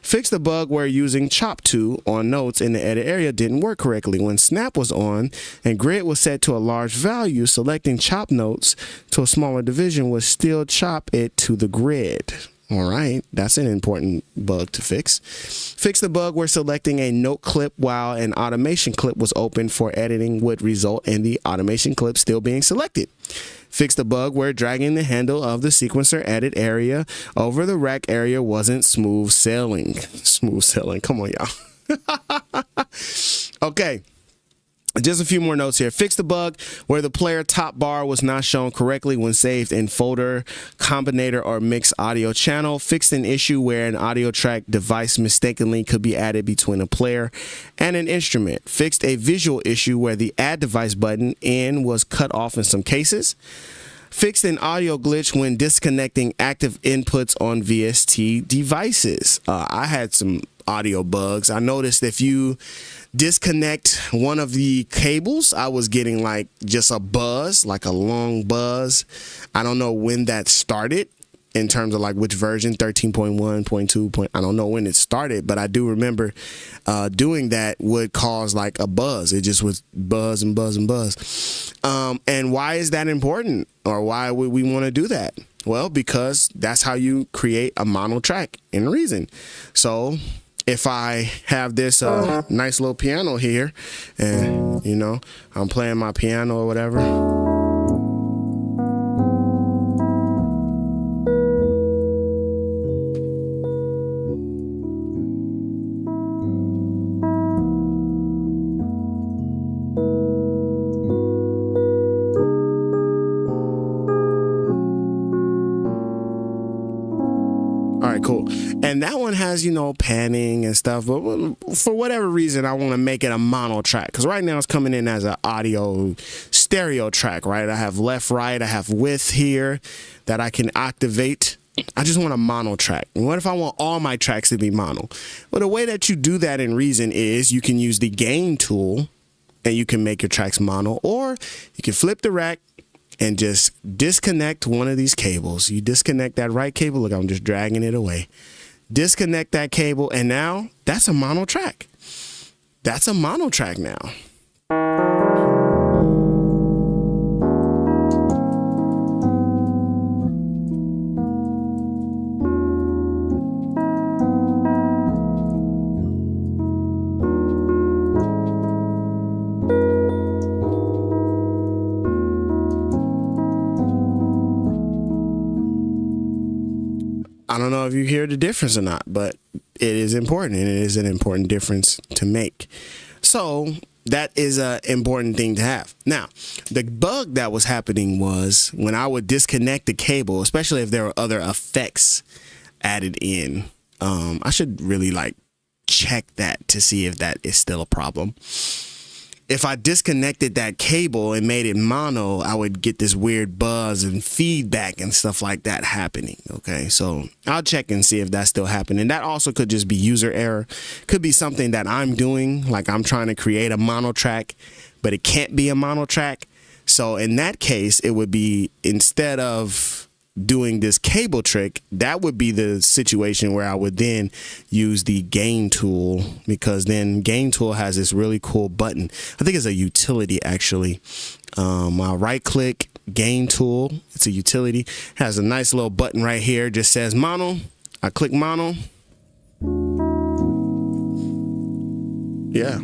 Fix the bug where using chop to on notes in the edit area didn't work correctly. When snap was on and grid was set to a large value, selecting chop notes to a smaller division would still chop it to the grid. All right, that's an important bug to fix. Fix the bug where selecting a note clip while an automation clip was open for editing would result in the automation clip still being selected. Fix the bug where dragging the handle of the sequencer edit area over the rack area wasn't smooth sailing. Smooth sailing, come on y'all. Okay. Just a few more notes here. Fix the bug where the player top bar was not shown correctly when saved in folder, combinator, or mixed audio channel. Fixed an issue where an audio track device mistakenly could be added between a player and an instrument. Fixed a visual issue where the add device button in was cut off in some cases. Fixed an audio glitch when disconnecting active inputs on VST devices. I had some audio bugs. I noticed if you disconnect one of the cables, I was getting like just a buzz, like a long buzz. I don't know when that started in terms of like which version, 13.1.2. I don't know when it started, but I do remember doing that would cause like a buzz. It just was buzz and buzz and buzz. And why is that important, or why would we want to do that? Well, because that's how you create a mono track in Reason. So if I have this nice little piano here and, you know, I'm playing my piano or whatever. And that one has, you know, panning and stuff. But for whatever reason, I want to make it a mono track. Because right now it's coming in as an audio stereo track, right? I have left, right. I have width here that I can activate. I just want a mono track. And what if I want all my tracks to be mono? Well, the way that you do that in Reason is you can use the gain tool and you can make your tracks mono, or you can flip the rack and just disconnect one of these cables. You disconnect that right cable. Look, I'm just dragging it away. Disconnect that cable, and now that's a mono track. That's a mono track now. I don't know if you hear the difference or not, but it is important, and it is an important difference to make. So that is an important thing to have. Now, the bug that was happening was when I would disconnect the cable, especially if there were other effects added in. I should really like check that to see if that is still a problem. If I disconnected that cable and made it mono, I would get this weird buzz and feedback and stuff like that happening. Okay, so I'll check and see if that's still happening. That also could just be user error. Could be something that I'm doing, like I'm trying to create a mono track, but it can't be a mono track. So in that case, it would be, instead of doing this cable trick, that would be the situation where I would then use the gain tool, because then gain tool has this really cool button. I think it's a utility actually. I'll right click gain tool. It's a utility. It has a nice little button right here. Just says mono. I click mono. Yeah.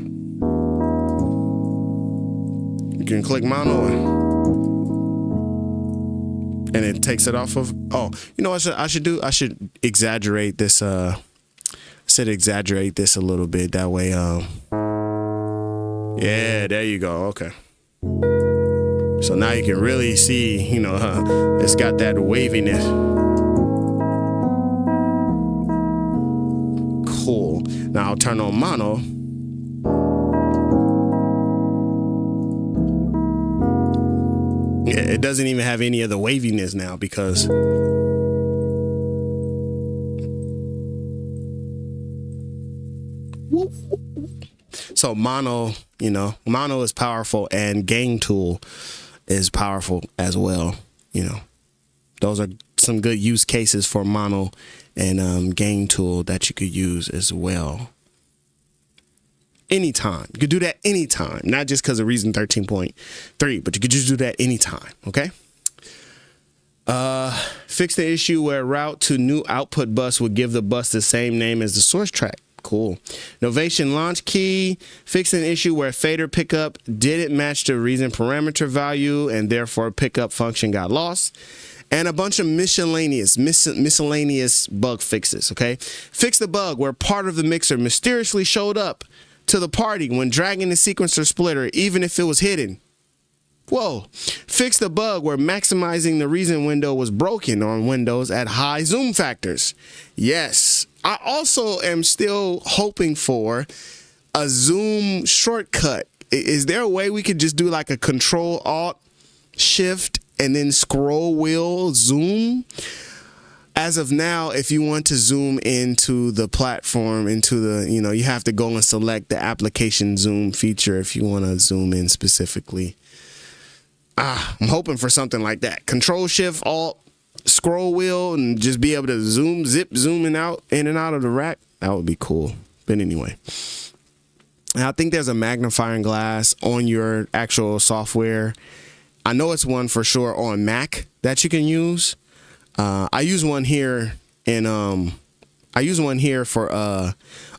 You can click mono and it takes it off of. Oh, you know what I should do? I should exaggerate this. Exaggerate this a little bit. That way, yeah, there you go. Okay. So now you can really see, you know, it's got that waviness. Cool. Now I'll turn on mono. Yeah, it doesn't even have any of the waviness now because so mono, you know, mono is powerful, and gain tool is powerful as well. You know, those are some good use cases for mono and gain tool that you could use as well. Anytime. You could do that anytime, not just because of Reason 13.3, but you could just do that anytime. Okay. Fix the issue where route to new output bus would give the bus the same name as the source track. Cool. Novation launch key. Fix an issue where fader pickup didn't match the Reason parameter value and therefore pickup function got lost. And a bunch of miscellaneous bug fixes. Okay. Fix the bug where part of the mixer mysteriously showed up to the party when dragging the sequencer splitter, even if it was hidden. Whoa. Fix the bug where maximizing the Reason window was broken on Windows at high zoom factors. Yes. I also am still hoping for a zoom shortcut. Is there a way we could just do like a Control Alt Shift and then scroll wheel zoom? As of now, if you want to zoom into the platform, into the, you know, you have to go and select the application zoom feature if you want to zoom in specifically. I'm hoping for something like that. Control Shift Alt scroll wheel and just be able to zoom in and out of the rack. That would be cool. But anyway, and I think there's a magnifying glass on your actual software. I know it's one for sure on Mac that you can use. I use one here for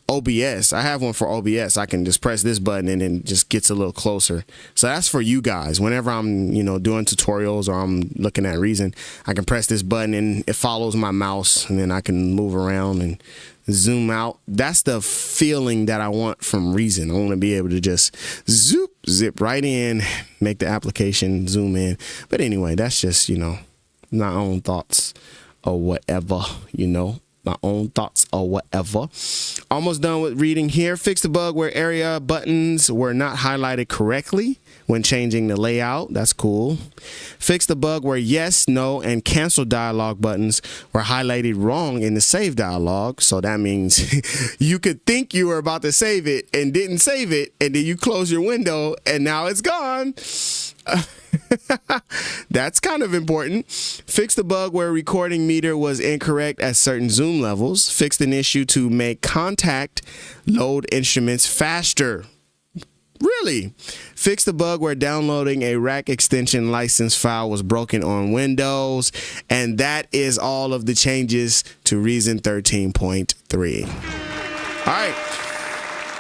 OBS. I have one for OBS. I can just press this button and it just gets a little closer. So that's for you guys. Whenever I'm, you know, doing tutorials or I'm looking at Reason, I can press this button and it follows my mouse, and then I can move around and zoom out. That's the feeling that I want from Reason. I want to be able to just zip right in, make the application zoom in. But anyway, that's just, you know, my own thoughts or whatever, you know. my own thoughts or whatever. Almost done with reading here. Fix the bug where area buttons were not highlighted correctly when changing the layout. That's cool. Fix the bug where yes, no, and cancel dialog buttons were highlighted wrong in the save dialog. So that means you could think you were about to save it and didn't save it, and then you close your window and now it's gone. That's kind of important. Fix the bug where recording meter was incorrect at certain zoom levels. Fixed an issue to make contact load instruments faster. Really? Fix the bug where downloading a rack extension license file was broken on Windows. And that is all of the changes to Reason 13.3. All right.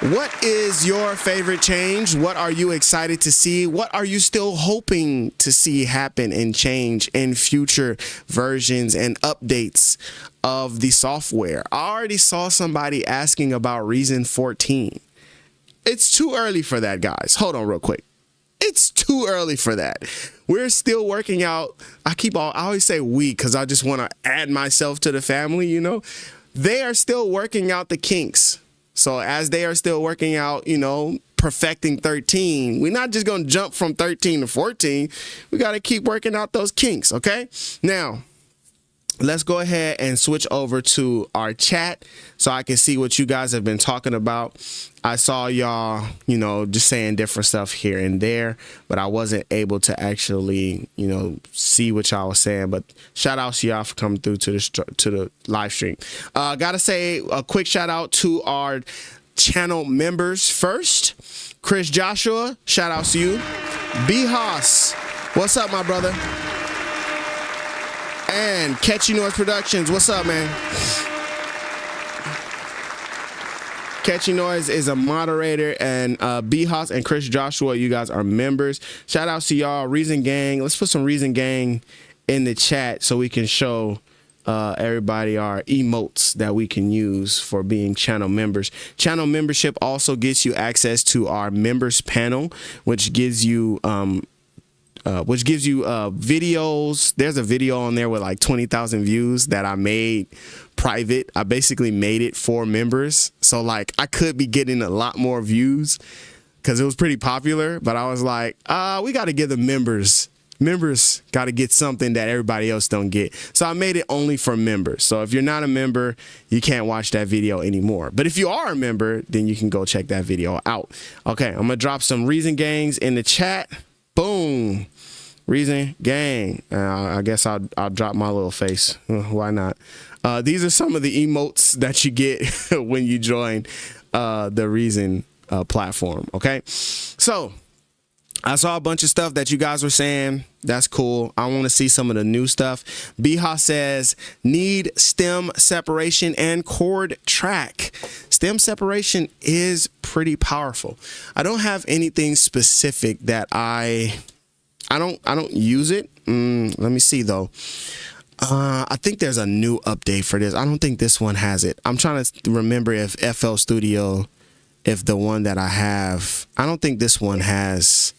What is your favorite change? What are you excited to see? What are you still hoping to see happen and change in future versions and updates of the software? I already saw somebody asking about Reason 14. It's too early for that, guys. Hold on real quick. It's too early for that. We're still working out. I always say we because I just want to add myself to the family, you know. They are still working out the kinks. So as they are still working out, you know, perfecting 13, we're not just going to jump from 13 to 14. We got to keep working out those kinks, okay? Now, let's go ahead and switch over to our chat so I can see what you guys have been talking about. I saw y'all, you know, just saying different stuff here and there, but I wasn't able to actually, you know, see what y'all was saying. But shout out to y'all for coming through to the live stream. Gotta say a quick shout out to our channel members first. Chris Joshua, shout out to you. B Haas, what's up, my brother? And Catchy Noise Productions, what's up, man? Catchy Noise is a moderator, and B Haas and Chris Joshua, you guys are members. Shout out to y'all. Reason Gang, let's put some Reason Gang in the chat so we can show everybody our emotes that we can use for being channel members. Channel membership also gets you access to our members panel, which gives you videos. There's a video on there with like 20,000 views that I made private. I basically made it for members. So like I could be getting a lot more views because it was pretty popular, but I was like, we got to give the members got to get something that everybody else don't get. So I made it only for members. So if you're not a member, you can't watch that video anymore. But if you are a member, then you can go check that video out. Okay, I'm going to drop some Reason Gangs in the chat. Boom. Reason Gang. I guess I'll drop my little face. Why not? These are some of the emotes that you get when you join the Reason platform. Okay, so I saw a bunch of stuff that you guys were saying. That's cool. I want to see some of the new stuff. Biha says, need stem separation and chord track. Stem separation is pretty powerful. I don't have anything specific that I don't use it. Let me see though. I think there's a new update for this. I don't think this one has it. I'm trying to remember if FL Studio, if the one that I have, I don't think this one has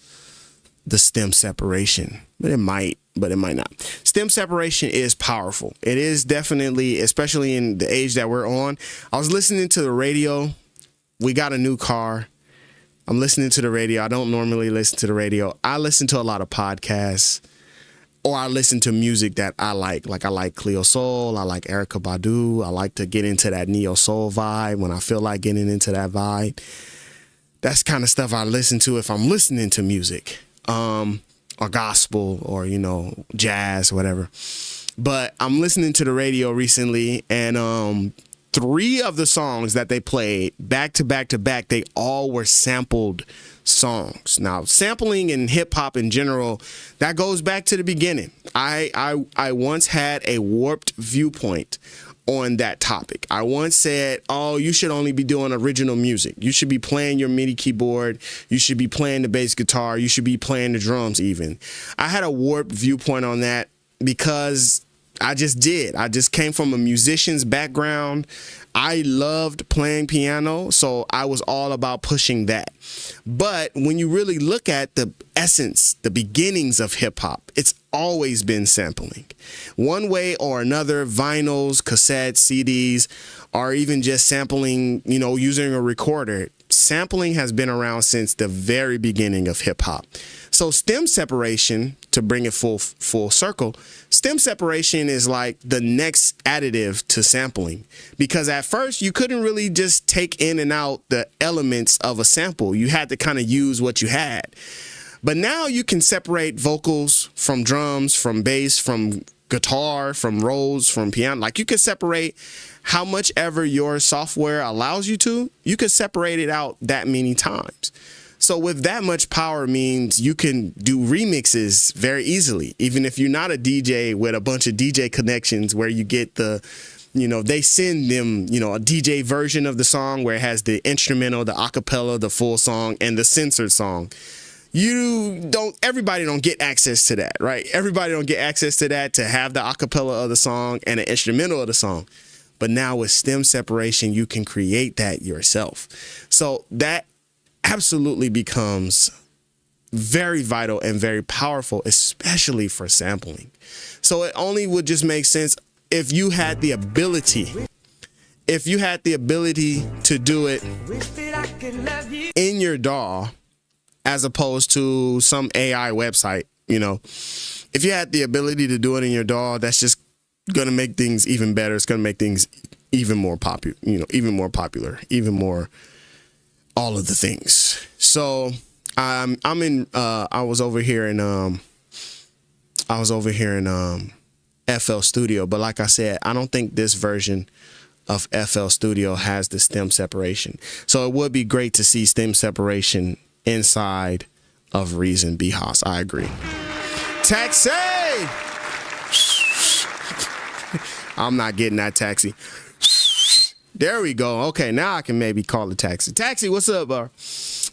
the stem separation, but it might not. Stem separation is powerful. It is definitely, especially in the age that we're on. I was listening to the radio. We got a new car. I'm listening to the radio. I don't normally listen to the radio. I listen to a lot of podcasts, or I listen to music that I like. Like I like Cleo Soul. I like Erykah Badu. I like to get into that neo soul vibe when I feel like getting into that vibe. That's kind of stuff I listen to if I'm listening to music, or gospel, or, you know, jazz, whatever. But I'm listening to the radio recently, and 3 of the songs that they played back to back to back, they all were sampled songs. Now, sampling in hip hop in general, that goes back to the beginning. I once had a warped viewpoint on that topic. I once said, oh, you should only be doing original music. You should be playing your MIDI keyboard. You should be playing the bass guitar. You should be playing the drums even. I had a warped viewpoint on that because I just did. I just came from a musician's background. I loved playing piano, so I was all about pushing that. But when you really look at the essence, the beginnings of hip hop, it's always been sampling. One way or another, vinyls, cassettes, CDs, or even just sampling, using a recorder. Sampling has been around since the very beginning of hip hop. So stem separation, to bring it full circle, stem separation is like the next additive to sampling, because at first you couldn't really just take in and out the elements of a sample. You had to kind of use what you had. But now you can separate vocals from drums, from bass, from guitar, from rolls, from piano. Like, you could separate how much ever your software allows you to. You could separate it out that many times. So with that much power means you can do remixes very easily, even if you're not a DJ with a bunch of DJ connections where you get the, they send them, a DJ version of the song where it has the instrumental, the acapella, the full song, and the censored song. Everybody don't get access to that, right? Everybody don't get access to that, to have the acapella of the song and the instrumental of the song. But now with stem separation, you can create that yourself. So that absolutely becomes very vital and very powerful, especially for sampling. So it only would just make sense if you had the ability to do it in your DAW, as opposed to some AI website. If you had the ability to do it in your DAW, that's just going to make things even better. It's going to make things even more popular, even more all of the things. So I was over here in FL Studio, but like I said, I don't think this version of FL Studio has the stem separation. So it would be great to see stem separation inside of Reason BHAS. I agree. Taxi! I'm not getting that taxi. There we go. Okay, now I can maybe call the taxi. Taxi, what's up, bro?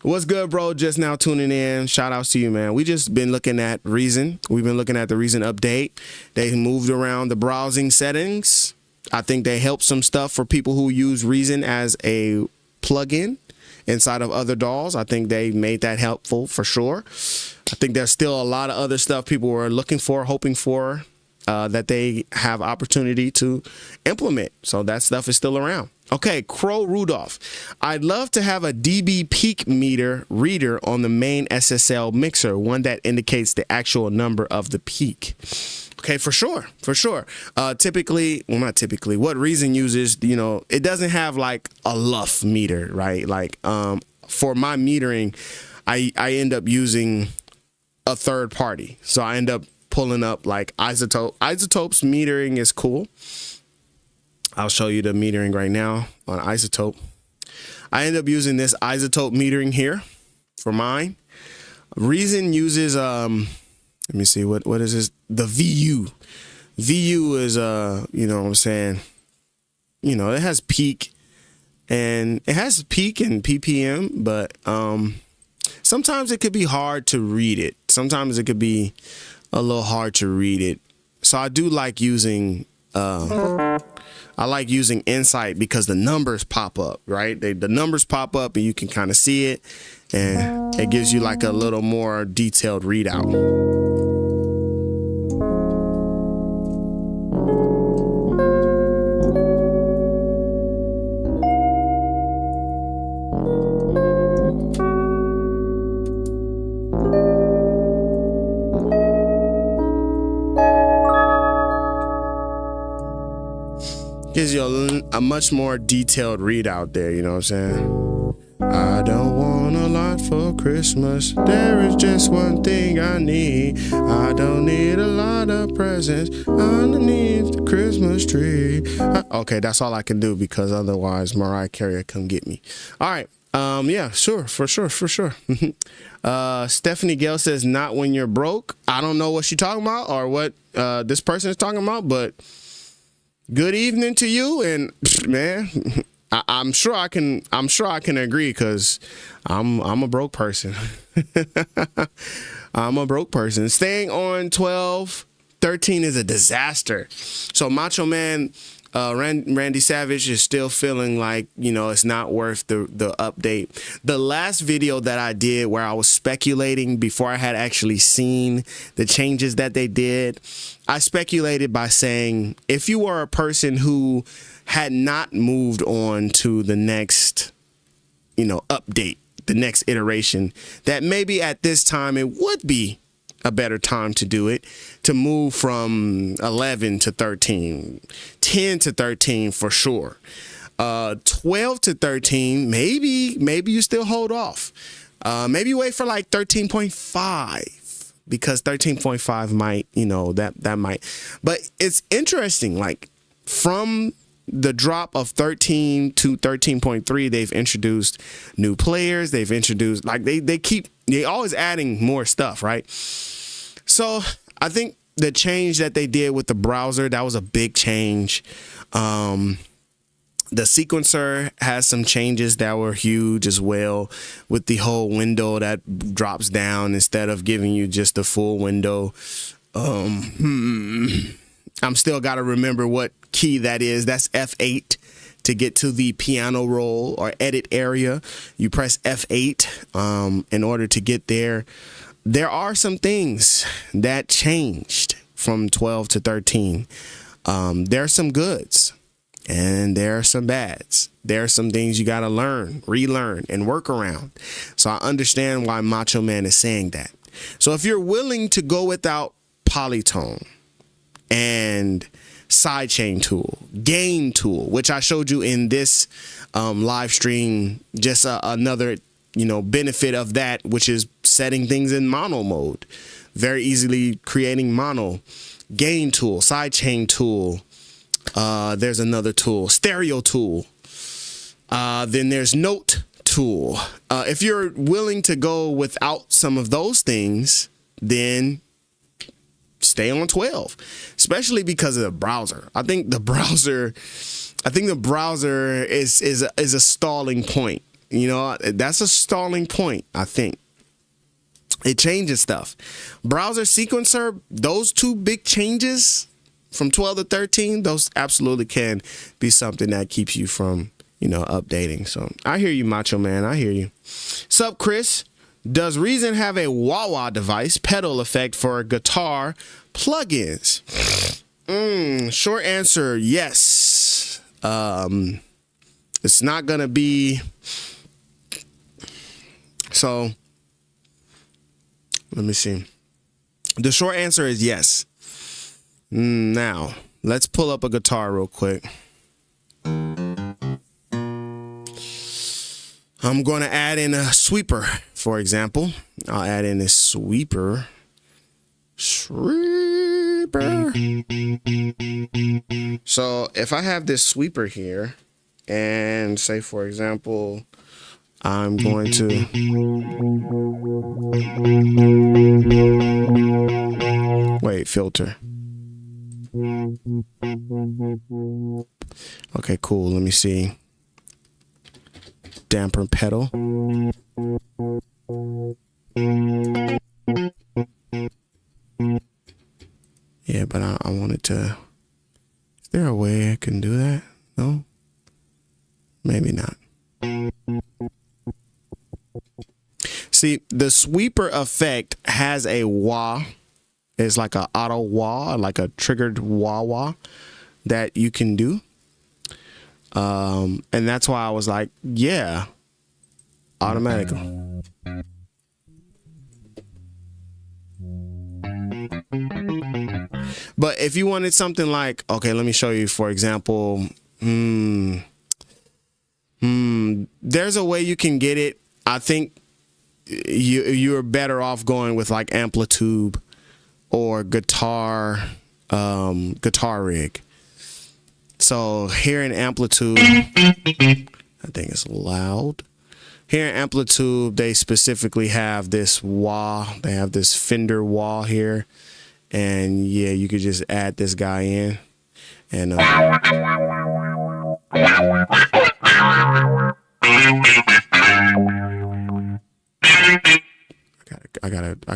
What's good, bro? Just now tuning in. Shout outs to you, man. We just been looking at Reason. We've been looking at the Reason update. They moved around the browsing settings. I think they helped some stuff for people who use Reason as a plugin inside of other DAWs. I think they made that helpful for sure. I think there's still a lot of other stuff people were looking for, hoping for, that they have opportunity to implement. So that stuff is still around. Okay, Crow Rudolph. I'd love to have a dB peak meter reader on the main SSL mixer, one that indicates the actual number of the peak. Okay, for sure. Typically, not typically, what Reason uses, it doesn't have like a LUF meter, right? Like, for my metering, I end up using a third party. So I end up pulling up like Isotope. Isotope's metering is cool. I'll show you the metering right now on Isotope. I end up using this Isotope metering here for mine. Reason uses, let me see, what is this? The VU. VU is, you know what I'm saying? It has peak and PPM, but sometimes it could be hard to read it. Sometimes it could be a little hard to read it. So I do like using Insight because the numbers pop up, right? The numbers pop up and you can kind of see it, and it gives you like a little more detailed readout. Gives you a much more detailed readout there, you know what I'm saying? I don't want a lot for Christmas. There is just one thing I need. I don't need a lot of presents underneath the Christmas tree. Okay, that's all I can do because otherwise Mariah Carey will come get me. All right. Yeah, sure, for sure. Stephanie Gale says, not when you're broke. I don't know what she's talking about or what this person is talking about, but good evening to you, and man, I'm sure I can agree because I'm a broke person. I'm a broke person. Staying on 12 13 is a disaster. So Macho Man, Randy Savage is still feeling like, it's not worth the update. The last video that I did where I was speculating before I had actually seen the changes that they did, I speculated by saying, if you were a person who had not moved on to the next, update, the next iteration, that maybe at this time it would be a better time to do it, to move from 11 to 13, 10 to 13 for sure. 12 to 13, maybe you still hold off. Maybe wait for like 13.5, because 13.5 might, that might. But it's interesting, like from the drop of 13 to 13.3, they've introduced new players. They've introduced, like, they always adding more stuff, right? So I think the change that they did with the browser, that was a big change. The sequencer has some changes that were huge as well, with the whole window that drops down instead of giving you just the full window. I'm still got to remember what key that is. That's F8 to get to the piano roll or edit area. You press F8 in order to get there. There are some things that changed from 12 to 13. There are some goods and there are some bads. There are some things you got to learn, relearn, and work around. So I understand why Macho Man is saying that. So if you're willing to go without polytone and sidechain tool, gain tool, which I showed you in this live stream, just another benefit of that, which is setting things in mono mode, very easily creating mono. Gain tool, sidechain tool, there's another tool, stereo tool, then there's note tool. If you're willing to go without some of those things, then stay on 12, especially because of the browser. I think the browser is a stalling point. That's a stalling point. I think it changes stuff. Browser sequencer, those two big changes from 12 to 13, those absolutely can be something that keeps you from, updating. So I hear you, Macho Man. I hear you. Sup, Chris? Does Reason have a wah-wah device pedal effect for guitar plugins? Short answer, yes. It's not gonna be. So let me see. The short answer is yes. Now let's pull up a guitar real quick. I'm going to add in a sweeper, for example. I'll add in a sweeper. So if I have this sweeper here, and say, for example, I'm going to wait, filter. Okay, cool. Let me see. Damper pedal. Yeah, but I wanted to. Is there a way I can do that? No? Maybe not. See, the sweeper effect has a wah. It's like a auto wah, like a triggered wah-wah that you can do. And that's why I was like, yeah, automatically. But if you wanted something like, okay, let me show you, for example, there's a way you can get it. I think you're better off going with like Amplitude or guitar rig. So here in Amplitude, I think it's loud. Here in Amplitude, they specifically have this wah. They have this Fender wah here. And yeah, you could just add this guy in. And I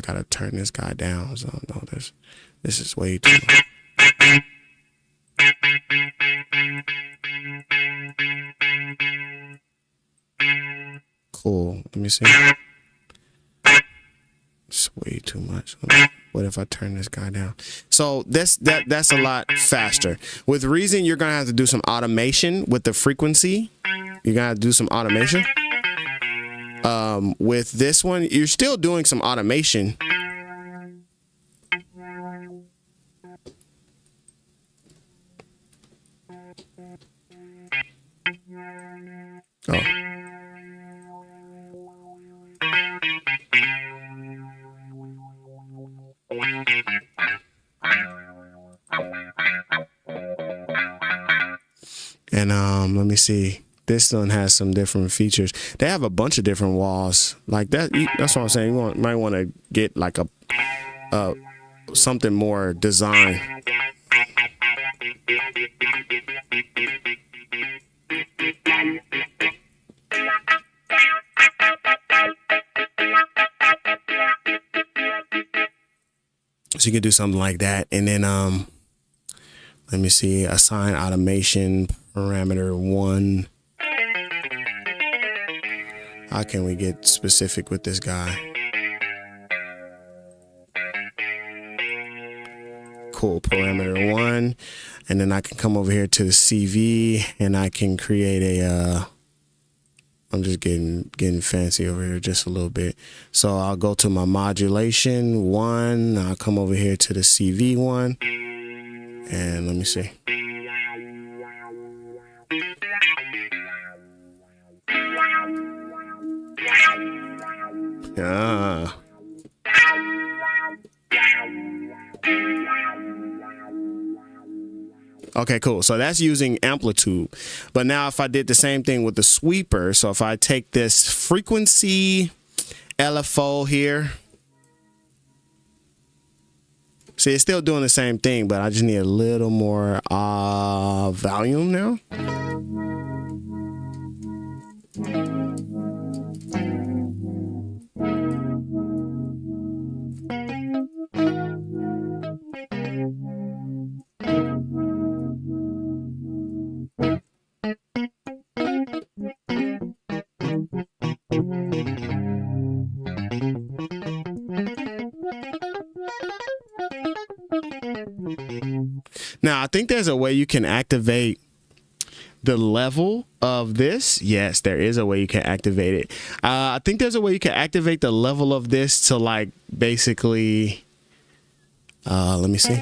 gotta turn this guy down. So no, there's This is way too much. Cool. Let me see. It's way too much. What if I turn this guy down? So that's a lot faster. With Reason, you're gonna have to do some automation with the frequency. You're gonna have to do some automation. With this one, you're still doing some automation. Oh. And let me see. This one has some different features. They have a bunch of different walls like that. That's what I'm saying. You might want to get like a something more design. So you can do something like that, and then let me see. Assign automation parameter 1. How can we get specific with this guy? Cool, parameter 1. And then I can come over here to the CV and I can create a, I'm just getting fancy over here just a little bit. So I'll go to my modulation 1. I'll come over here to the CV 1. And let me see. Okay, cool. So that's using amplitude. But now if I did the same thing with the sweeper, so if I take this frequency LFO here, see, it's still doing the same thing, but I just need a little more volume now. Now, I think there's a way you can activate the level of this. Yes, there is a way you can activate it. I think there's a way you can activate the level of this to like basically, let me see.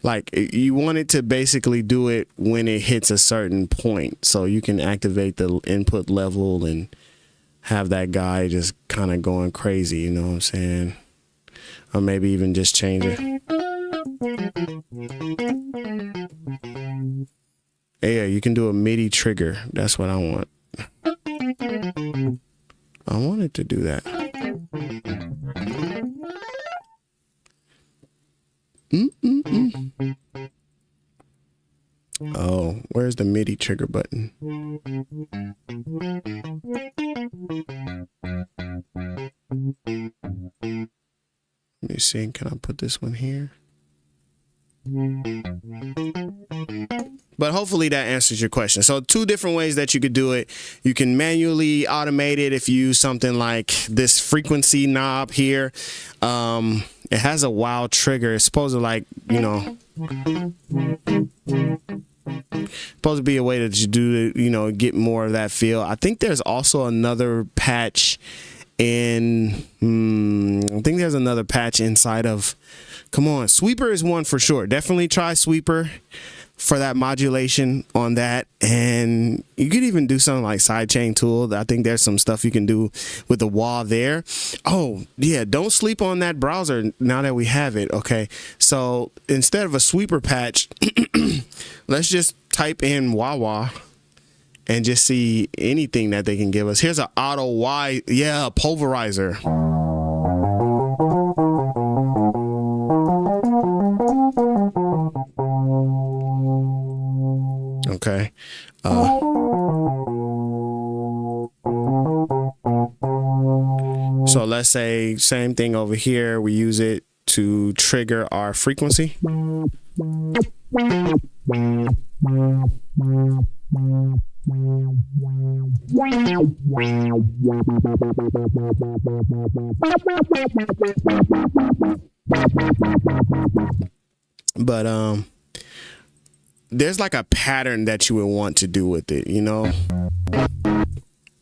Like you want it to basically do it when it hits a certain point. So you can activate the input level and have that guy just kind of going crazy, you know what I'm saying? Or maybe even just change it. Yeah, you can do a MIDI trigger. That's what I want. I wanted to do that. Oh, where's the MIDI trigger button? Let me see, can I put this one here? But hopefully that answers your question. So 2 different ways that you could do it. You can manually automate it if you use something like this frequency knob here. It has a wild trigger. It's supposed to like, you know, supposed to be a way that you do, you know, get more of that feel. I think there's also another patch in, I think there's another patch inside of, come on, Sweeper is one for sure. Definitely try Sweeper for that modulation on that. And you could even do something like sidechain tool. I think there's some stuff you can do with the wall there. Oh yeah, don't sleep on that browser now that we have it. Okay, so instead of a Sweeper patch, let's just type in wah and just see anything that they can give us. Here's an auto Y, yeah, pulverizer. Okay. So let's say same thing over here. We use it to trigger our frequency. But there's like a pattern that you would want to do with it, you know.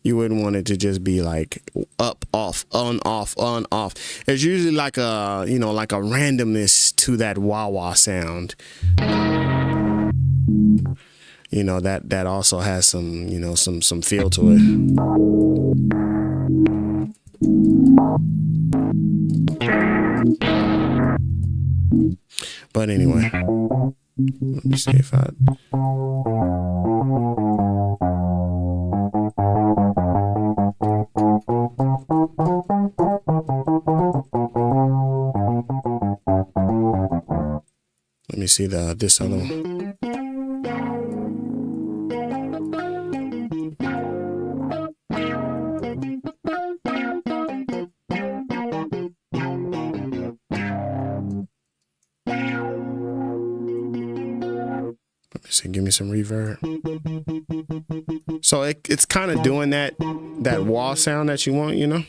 You wouldn't want it to just be like up, off, on, off, on, off. There's usually like a, you know, like a randomness to that wah-wah sound. You know, that also has some, you know, some feel to it. But anyway, let me see if I... Let me see this other one. Give me some reverb. So it's kind of doing that wall sound that you want, you know.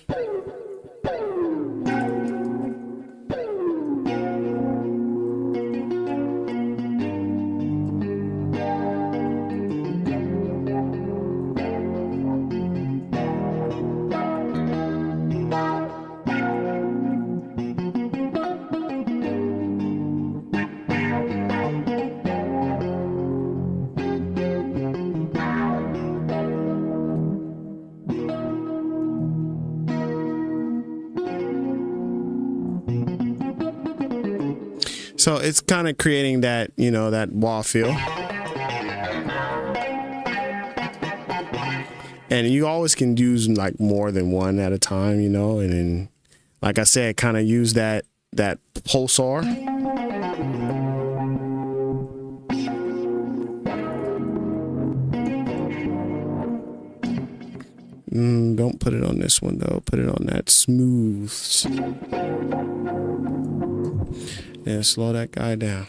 So it's kind of creating that, you know, that wall feel. And you always can use like more than one at a time, you know, and then, like I said, kind of use that pulsar. Don't put it on this one though. Put it on that smooth. And slow that guy down.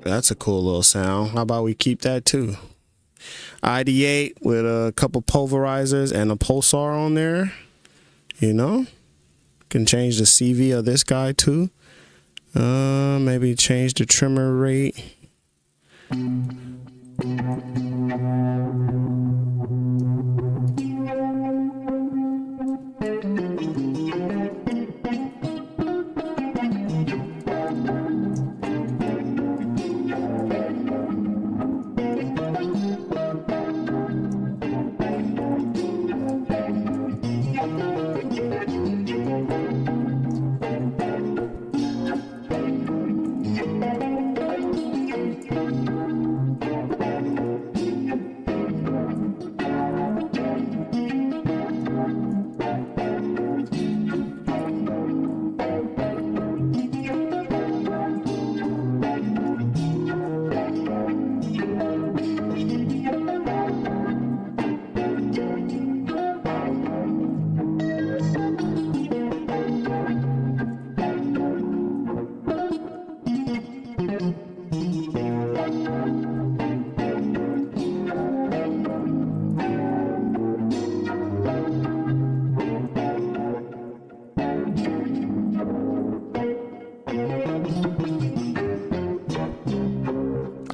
That's a cool little sound. How about we keep that too? ID8 with a couple pulverizers and a pulsar on there, you know. Can change the CV of this guy too. Maybe change the trimmer rate.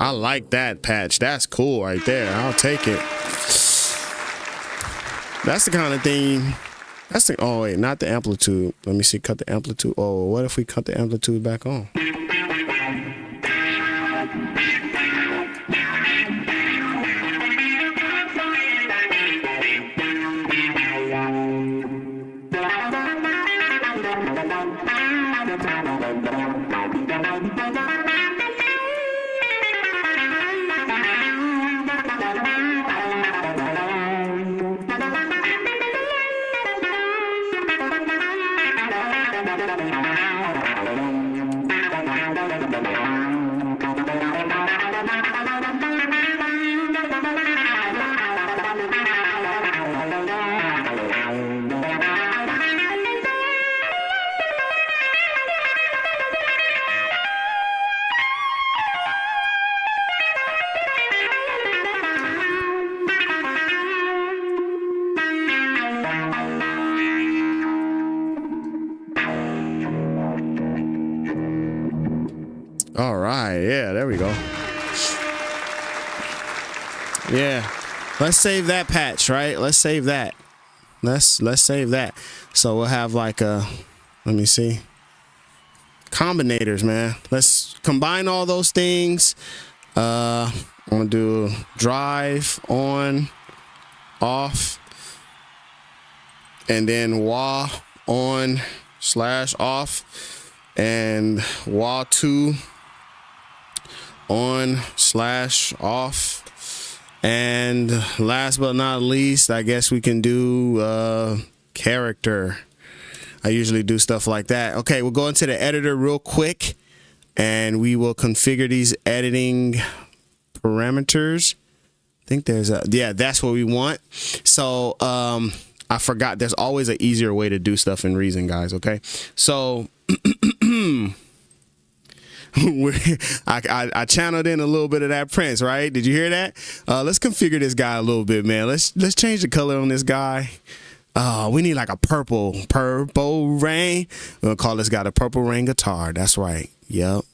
I like that patch. That's cool right there. I'll take it. That's the kind of thing. That's the, oh wait, not the amplitude. Let me see, cut the amplitude. Oh, what if we cut the amplitude back on? All right. Yeah, there we go. Yeah. Let's save that patch, right? Let's save that. Let's save that. So we'll have like a, let me see. Combinators, man. Let's combine all those things. I'm gonna do drive on, off, and then wah on / off, and wah 2 on / off. And last but not least, I guess we can do character. I usually do stuff like that. Okay, we'll go into the editor real quick and we will configure these editing parameters. I think there's a, yeah, that's what we want. So I forgot, there's always an easier way to do stuff in Reason, guys. Okay, so I channeled in a little bit of that Prince, right? Did you hear that? Let's configure this guy a little bit, man. Let's change the color on this guy. We need like a purple rain. We're gonna call this guy the Purple Rain guitar. That's right. Yep.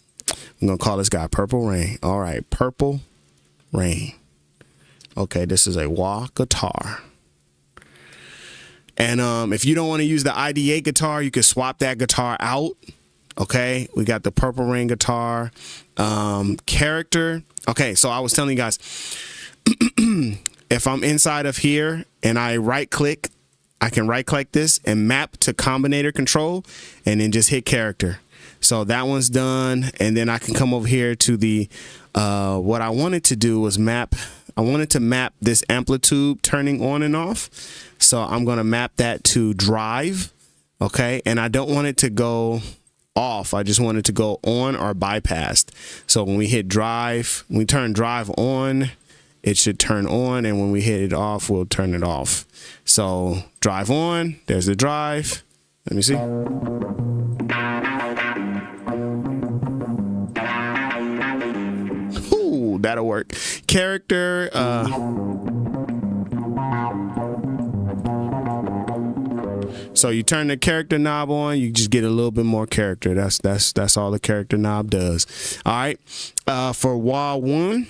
I'm gonna call this guy Purple Rain. All right, Purple Rain. Okay, this is a wah guitar. And if you don't want to use the IDA guitar, you can swap that guitar out. Okay, we got the Purple Rain guitar. Character. Okay, so I was telling you guys, if I'm inside of here and I right click, I can right click this and map to combinator control and then just hit character. So that one's done. And then I can come over here to the, what I wanted to do was map. I wanted to map this amplitude turning on and off. So I'm going to map that to drive. Okay. And I don't want it to go off. I just want it to go on or bypassed. So when we hit drive, when we turn drive on, it should turn on, and when we hit it off, we'll turn it off. So drive on, there's the drive. Let me see. Ooh, that'll work. Character, so you turn the character knob on, you just get a little bit more character. That's all the character knob does. All right. For wah 1,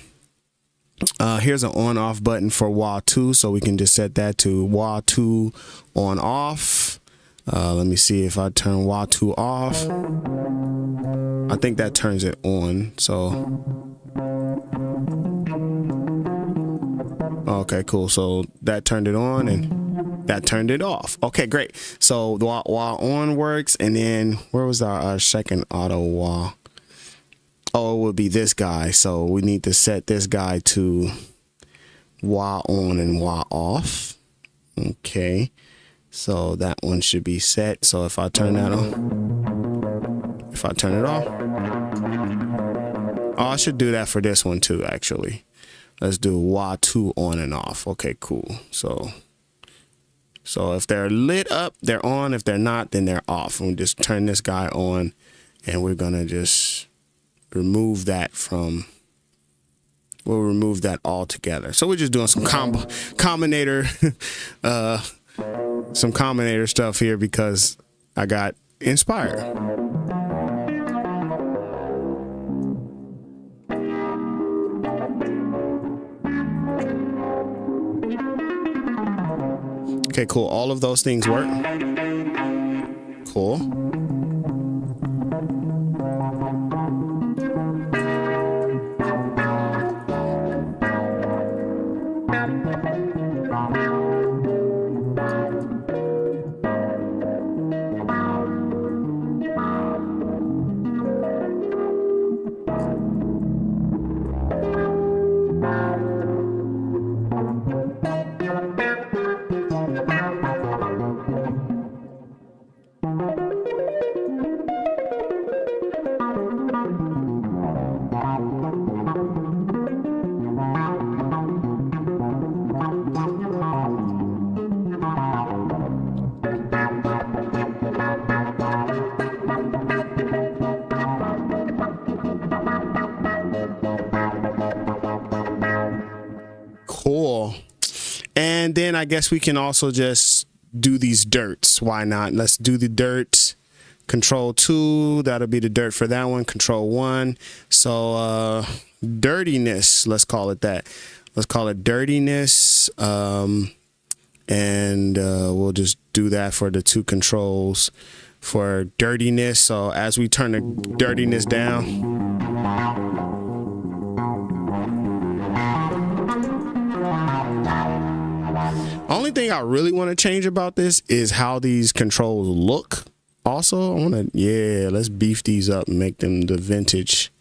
here's an on off button for wah 2, so we can just set that to wah 2 on off. Let me see if I turn wah 2 off. I think that turns it on. So okay, cool. So that turned it on and that turned it off. Okay, great. So the wah on works, and then where was our second auto wah? Oh, it would be this guy. So we need to set this guy to wah on and wah off. Okay, so that one should be set. So if I turn that on, if I turn it off, oh, I should do that for this one too, actually. Let's do wah 2 on and off. Okay, cool. So if they're lit up, they're on. If they're not, then they're off. And we just turn this guy on, and we're gonna just remove that from. We'll remove that altogether. So we're just doing some combinator, some combinator stuff here because I got inspired. Okay, cool. All of those things work. Cool. Cool. And then I guess we can also just do these dirts. Why not? Let's do the dirt Control 2, that'll be the dirt for that one. Control 1. So dirtiness, let's call it that. Let's call it dirtiness. And we'll just do that for the 2 controls for dirtiness. So as we turn the dirtiness down, only thing I really want to change about this is how these controls look. Also, I want to, yeah, let's beef these up and make them the vintage.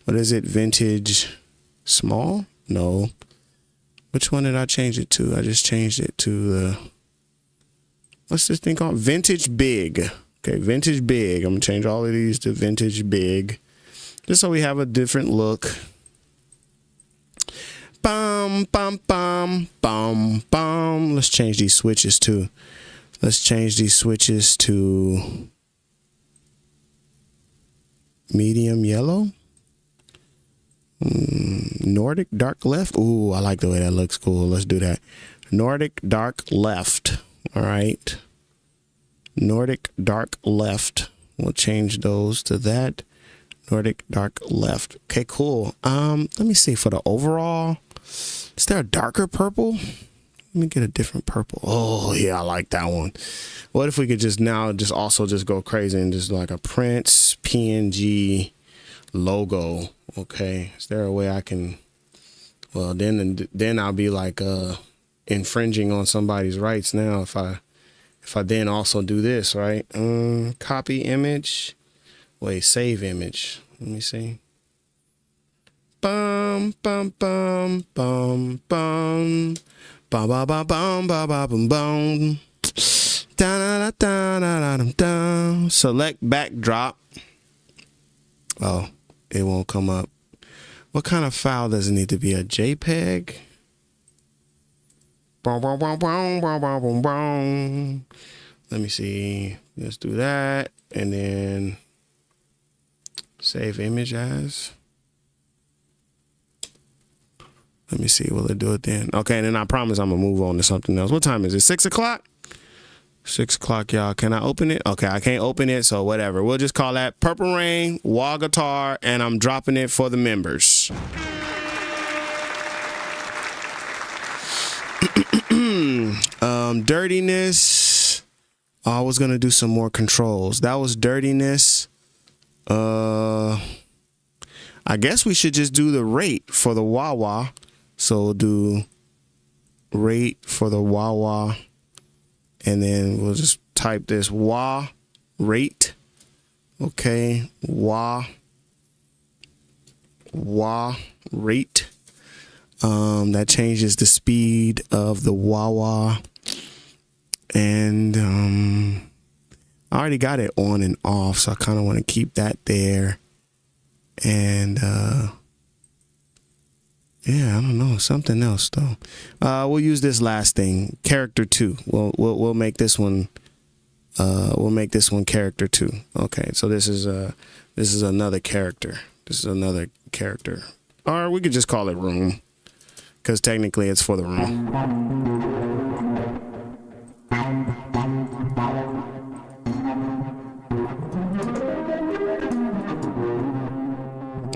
What is it? Vintage small? No. Which one did I change it to? I just changed it to the, what's this thing called? Vintage big. Okay, vintage big. I'm going to change all of these to vintage big. Just so we have a different look. Bum, bum, bum, bum, bum. Let's change these switches too. Let's change these switches to medium yellow. Nordic dark left. Ooh, I like the way that looks. Cool. Let's do that. Nordic dark left. All right. Nordic dark left. We'll change those to that. Nordic dark left. Okay, cool. Let me see for the overall. Is there a darker purple? Let me get a different purple. Oh yeah, I like that one. What if we could just now just also just go crazy and just like a Prince PNG logo? Okay, is there a way I can? Well, then I'll be like infringing on somebody's rights now if I then also do this, right? Copy image. Wait, save image. Let me see. Bum bum bum bum bum bum bum bum bum bum bum bum. Da da da da da da. Select backdrop. Oh, it won't come up. What kind of file does it need to be? A JPEG? Boom, boom, boom, boom, boom, boom, boom, boom. Let me see. Let's do that, and then save image as. Let me see. Will it do it then? Okay, and then I promise I'm gonna move on to something else. What time is it? 6 o'clock? 6 o'clock, y'all. Can I open it? Okay, I can't open it, so whatever. We'll just call that Purple Rain, wah guitar, and I'm dropping it for the members. Dirtiness. I was gonna do some more controls. That was dirtiness. I guess we should just do the rate for the wah wah. So we'll do rate for the wah wah, and then we'll just type this wah rate. Okay, wah rate. That changes the speed of the wah wah, and I already got it on and off, so I kind of want to keep that there. And yeah, I don't know, something else though. We'll use this last thing, character 2. We'll make this one. We'll make this one character 2. Okay, so this is another character. This is another character, or we could just call it room, because technically it's for the room.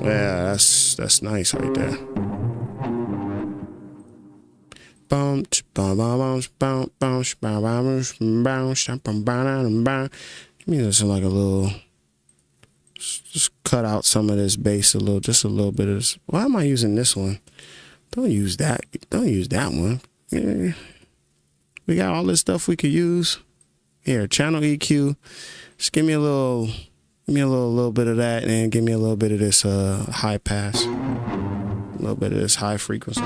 Yeah, that's nice right there. Give me this like a little. Just cut out some of this bass a little, just a little bit of this. Why am I using this one? Don't use that. Don't use that one. Yeah. We got all this stuff we could use. Here, channel EQ. Just give me a little bit of that, and then give me a little bit of this high pass. A little bit of this high frequency.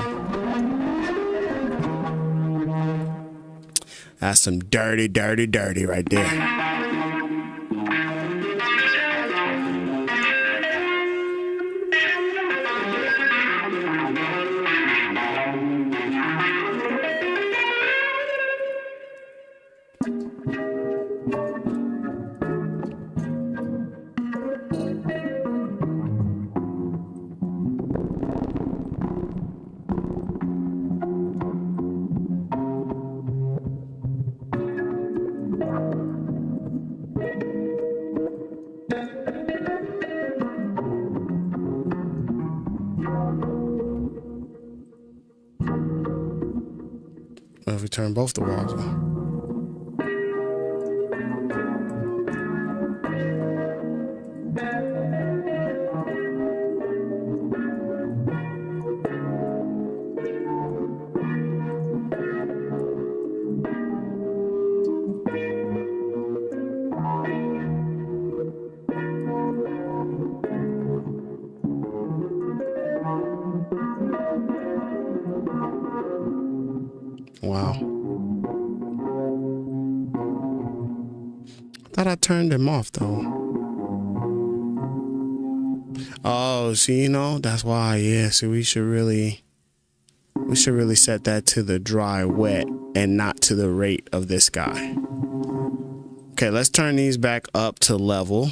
That's some dirty right there. What if we turn both the walls on? Wow. Thought I turned them off though. Oh, see, you know, that's why. Yeah, so we should really set that to the dry wet and not to the rate of this guy. Okay, let's turn these back up to level.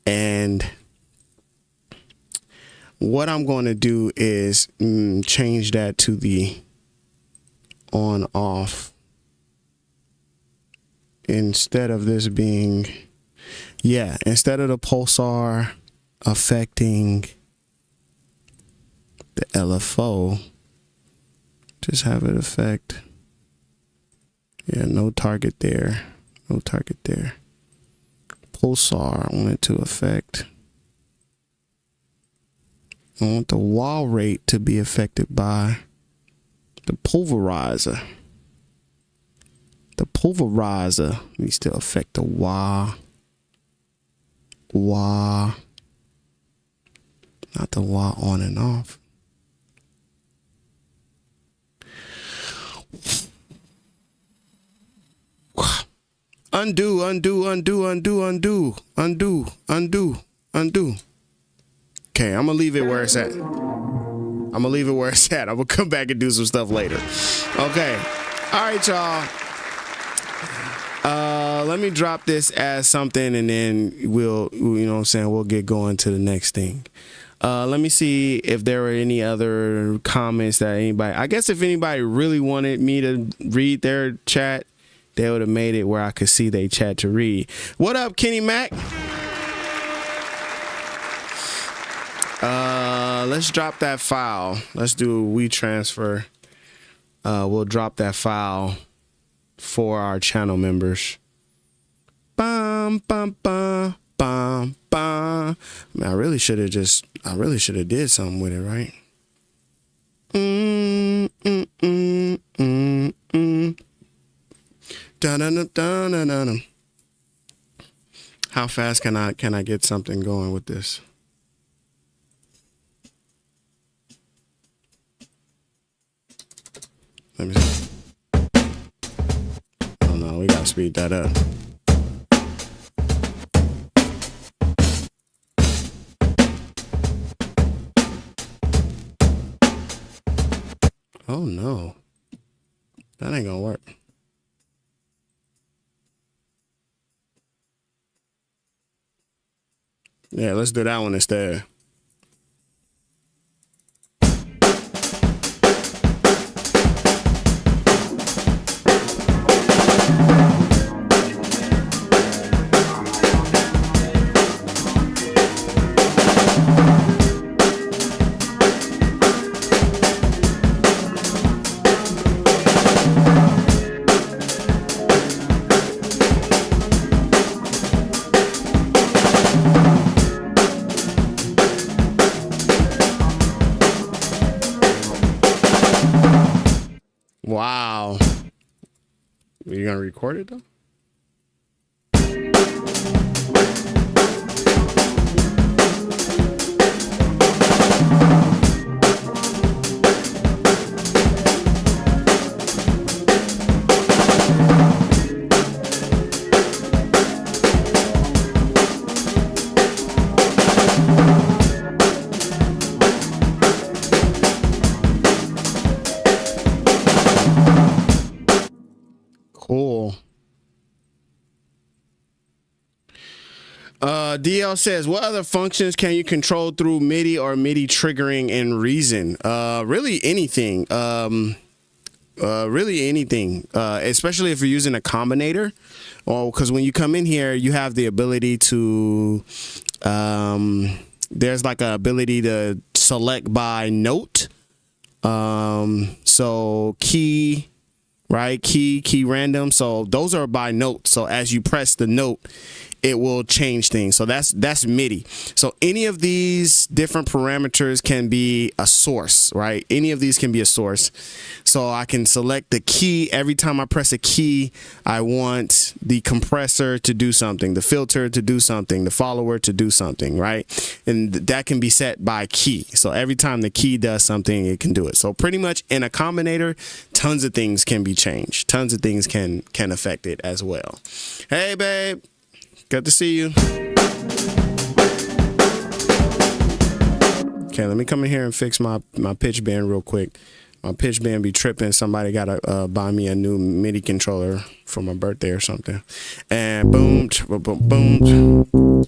And what I'm going to do is change that to the on off instead of this being, yeah, instead of the pulsar affecting the LFO, just have it affect, yeah, no target there, no target there. Pulsar, I want it to affect, I want the wah rate to be affected by the pulverizer. The pulverizer needs to affect the wah, not the wah on and off. Undo. Okay, I'm gonna leave it where it's at. I'm gonna come back and do some stuff later. Okay. All right, y'all. Let me drop this as something and then we'll, you know what I'm saying, we'll get going to the next thing. Let me see if there were any other comments that anybody, I guess if anybody really wanted me to read their chat, they would have made it where I could see their chat to read. What up, Kenny Mac? Let's drop that file. Let's do a WeTransfer. We'll drop that file for our channel members. Bum, bum, bum, bum, bum. Man, I really should have did something with it, right? Dun-dun-dun-dun-dun-dun. How fast can I get something going with this? Let me see. Oh no, we gotta speed that up. Oh no, that ain't gonna work. Yeah, let's do that one instead. Wow. Are you gonna record it though? Cool. DL says, what other functions can you control through MIDI or MIDI triggering in Reason? Really anything. Really anything. Especially if you're using a combinator. Or because when you come in here, you have the ability to there's like a ability to select by note. So So key, right? Key random. So those are by note. So as you press the note, it will change things. So that's MIDI. So any of these different parameters can be a source, right? Any of these can be a source. So I can select the key. Every time I press a key, I want the compressor to do something, the filter to do something, the follower to do something, right? And that can be set by key. So every time the key does something, it can do it. So pretty much in a combinator, tons of things can be changed. Tons of things can affect it as well. Hey, babe. Good to see you. Okay, let me come in here and fix my pitch bend real quick. My pitch bend be tripping. Somebody gotta buy me a new MIDI controller for my birthday or something. And boom, boom, boom.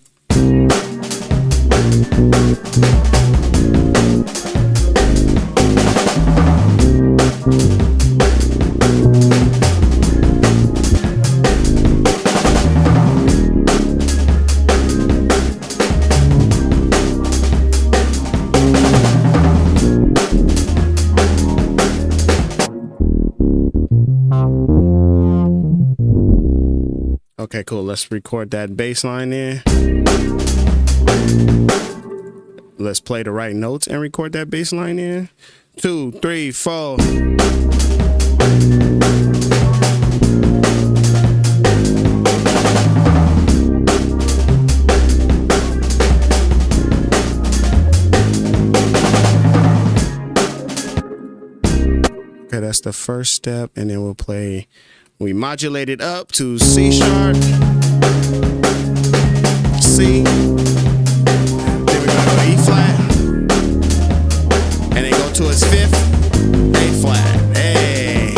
Okay, cool. Let's record that bass line in. Let's play the right notes and record that bass line in. 2, 3, 4. Okay, that's the first step, and then we'll play. We modulate it up to C sharp, C, then we're gonna go to E flat, and then go to its fifth, A flat. Hey.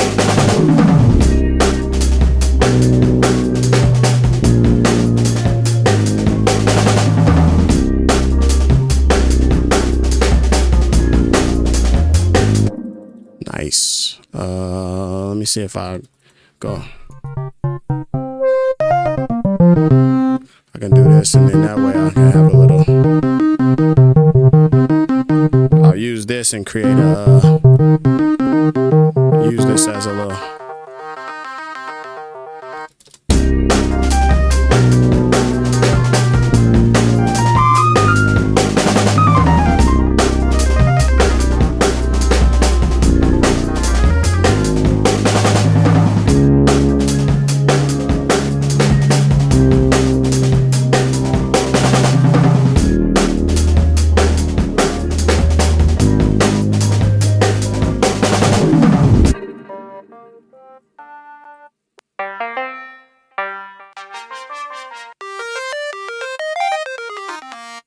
Nice. Let me see if I go. I can do this, and then that way I can have a little. I'll use this and create a. Use this as a little.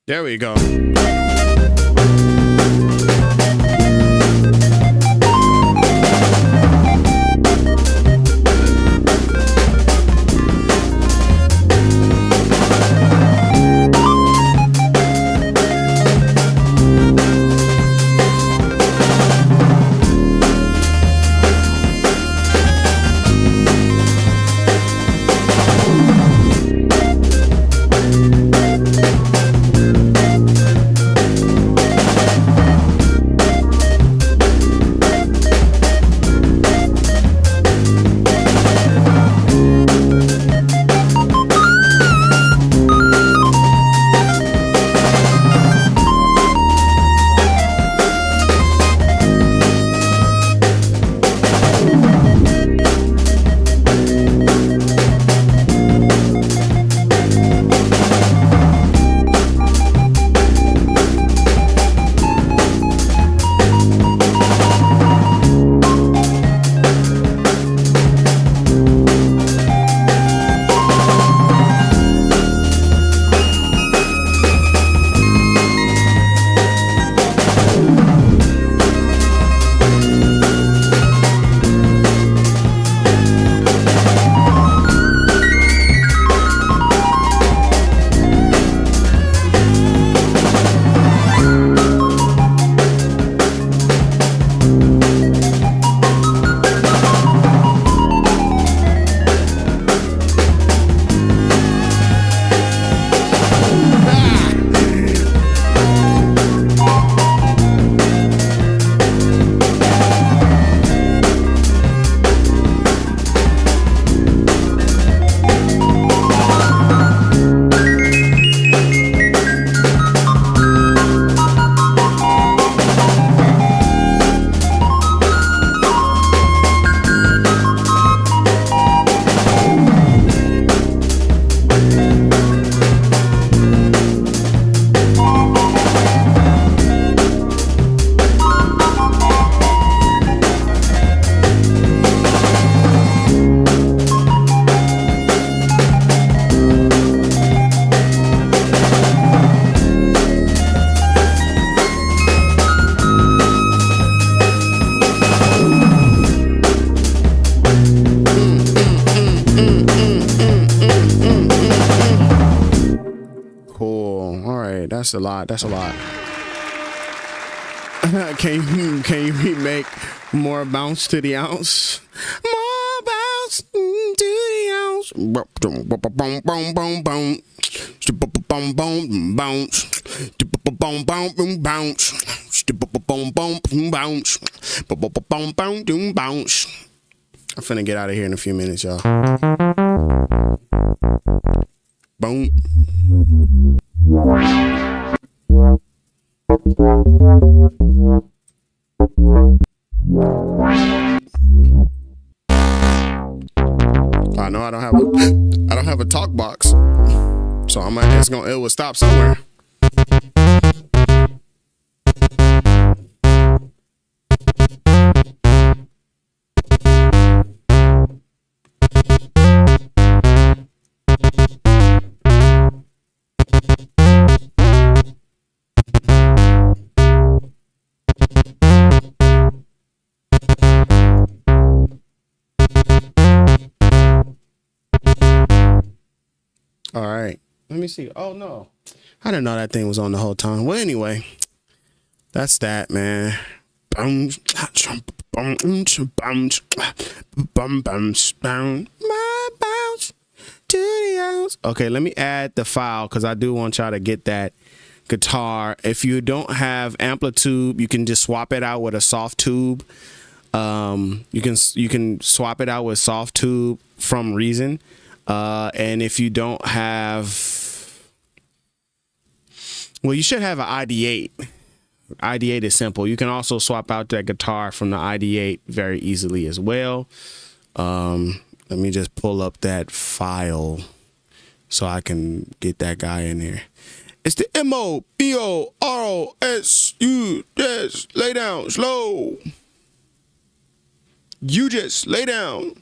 There we go. That's a lot. That's a lot. Can you remake more bounce to the ounce? More bounce to the ounce. Boom, boom, boom, boom, boom, boom. Boom, boom, bounce. Boom, boom, boom, bounce. Boom, boom, boom, bounce. Boom, boom, boom, bounce. I'm finna get out of here in a few minutes, y'all. Boom. I know I don't have a talk box, so it will stop somewhere. All right, let me see. Oh no, I didn't know that thing was on the whole time. Well, anyway, that's that, man. My bounce to the house. Okay, let me add the file because I do want y'all to get that guitar. If you don't have amplitude, you can just swap it out with a soft tube. You can swap it out with soft tube from Reason. And if you don't have, well, you should have an ID8. ID8 is simple. You can also swap out that guitar from the ID8 very easily as well. Let me just pull up that file so I can get that guy in there. It's the MOBOROSU. Just lay down slow. You just lay down.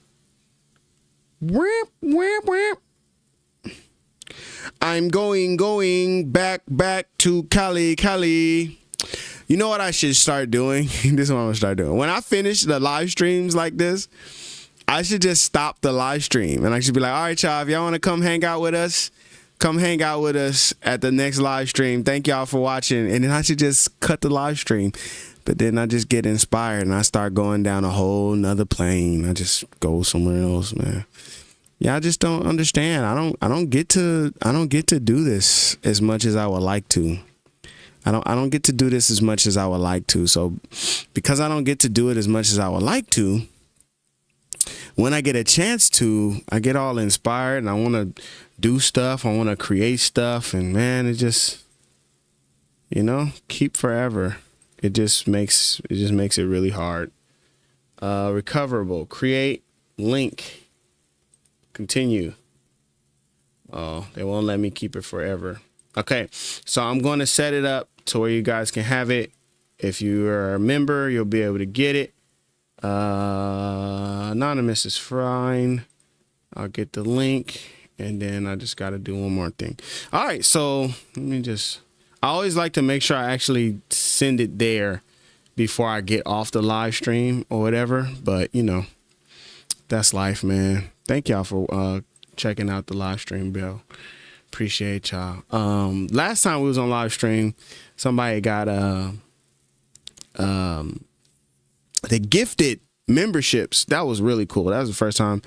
Whip, whip, whip. I'm going back to Cali. You know what I should start doing? This is what I'm gonna start doing. When I finish the live streams like this, I should just stop the live stream and I should be like, all right, y'all, if y'all want to come hang out with us, come hang out with us at the next live stream. Thank y'all for watching. And then I should just cut the live stream. But then I just get inspired and I start going down a whole nother plane. I just go somewhere else, man. Yeah, I just don't understand. I don't get to do this as much as I would like to. I don't get to do this as much as I would like to. So because I don't get to do it as much as I would like to, when I get a chance to, I get all inspired and I want to do stuff. I want to create stuff, and man, it just, keep forever. It just makes it really hard. Recoverable. Create. Link. Continue. Oh, they won't let me keep it forever. Okay, so I'm going to set it up to where you guys can have it. If you are a member, you'll be able to get it. Anonymous is fine. I'll get the link, and then I just got to do one more thing. All right, so let me just... I always like to make sure I actually send it there before I get off the live stream or whatever. But, that's life, man. Thank y'all for checking out the live stream, Bill. Appreciate y'all. Last time we was on live stream, somebody got they gifted memberships. That was really cool. That was the first time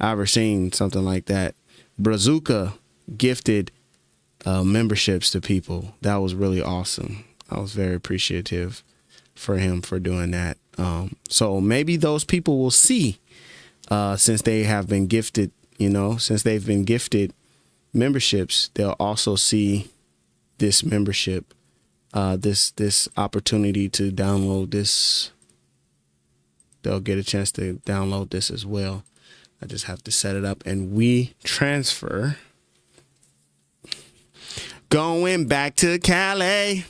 I ever seen something like that. Brazuca gifted memberships to people. That was really awesome. I was very appreciative for him for doing that. So maybe those people will see, since they have been gifted, since they've been gifted memberships, they'll also see this membership, this opportunity to download this. They'll get a chance to download this as well. I just have to set it up and we transfer. Going back to Cali.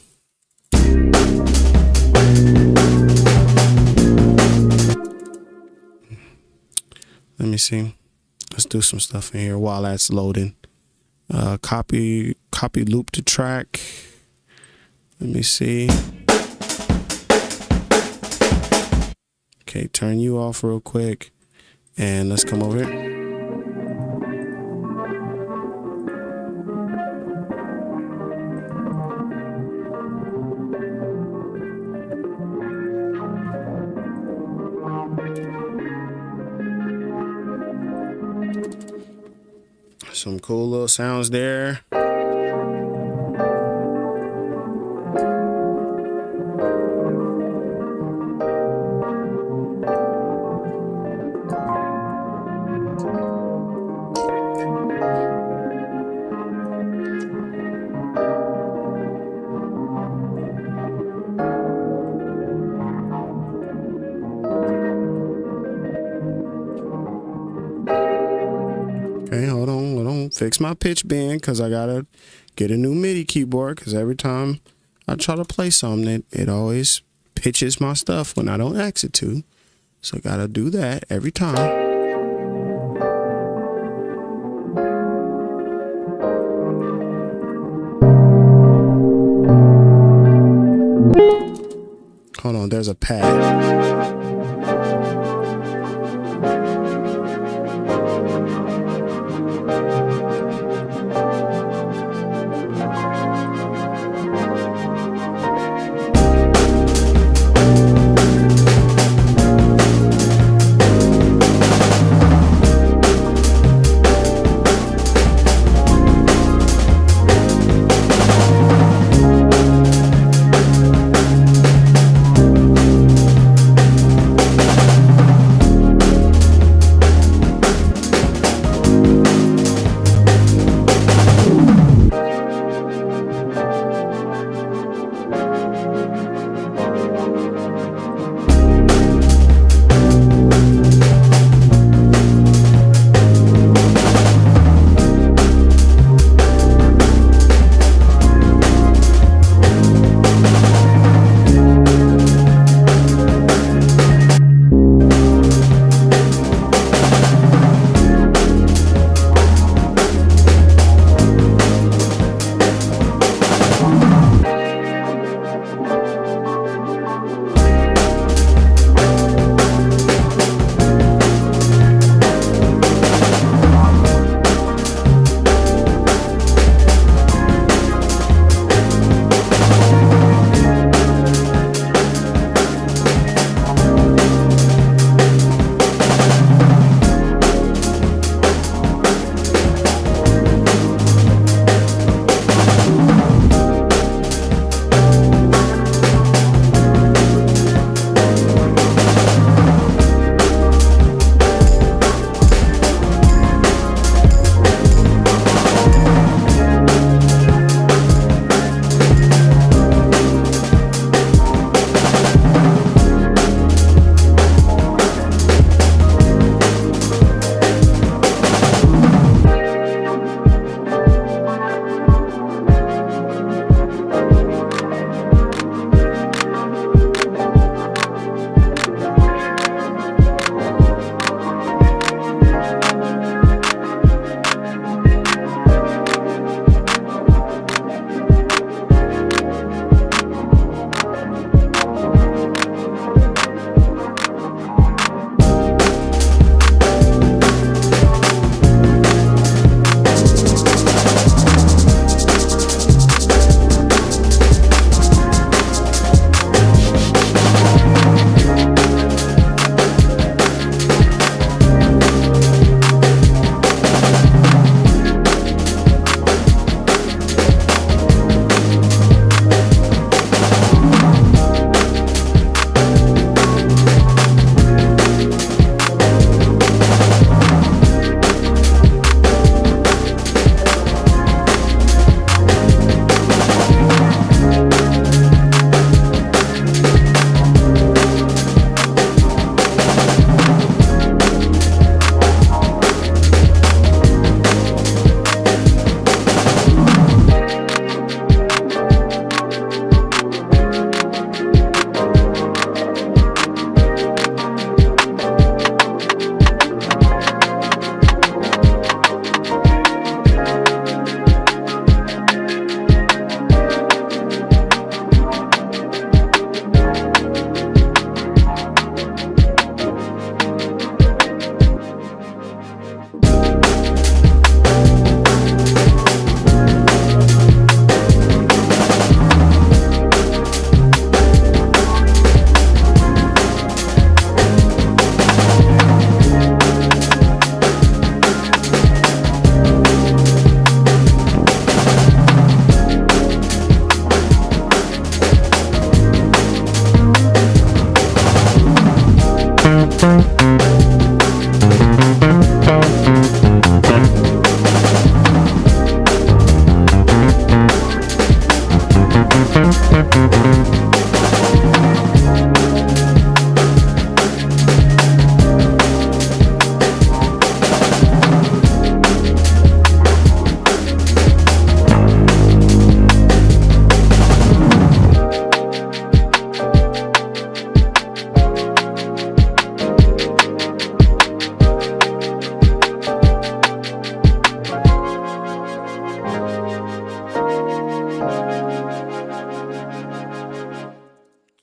Let me see. Let's do some stuff in here while that's loading. Copy loop to track. Let me see. Okay, turn you off real quick. And let's come over here. Some cool little sounds there. Okay, hold on. Fix my pitch bend because I gotta get a new MIDI keyboard because every time I try to play something, it always pitches my stuff when I don't ask it to. So I gotta do that every time. Hold on, there's a pad.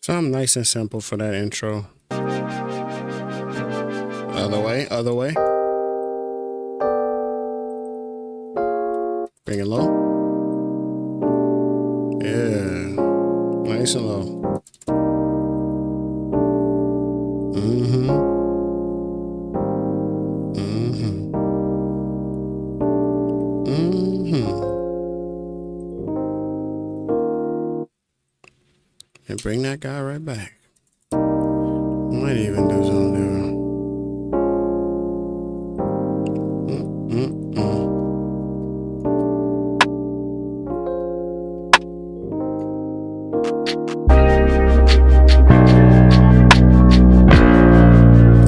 Something nice and simple for that intro. Other way, other way. Bring it low. Yeah, nice and low. And bring that guy right back. Might even do something different.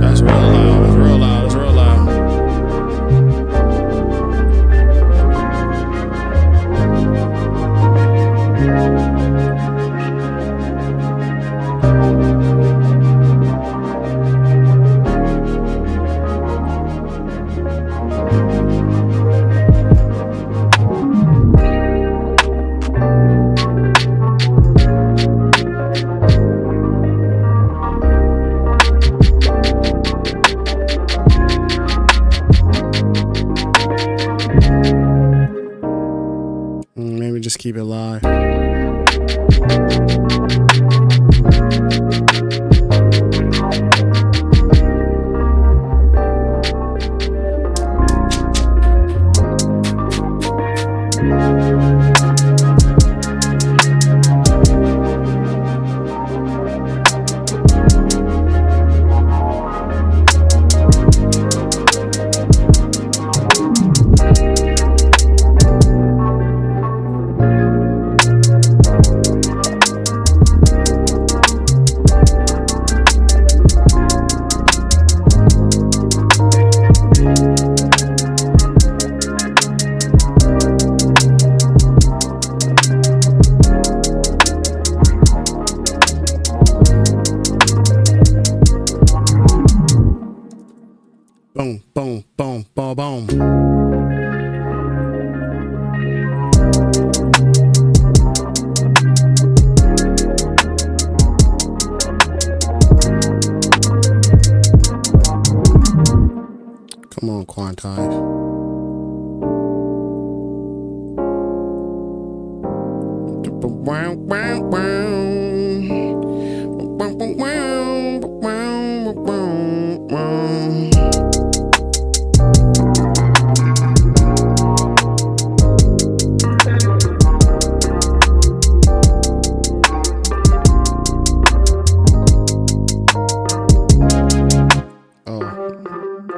That's real loud. That's real loud. That's real loud. Maybe just keep it live. Boom, boom, boom, boom, boom. Come on, quantize.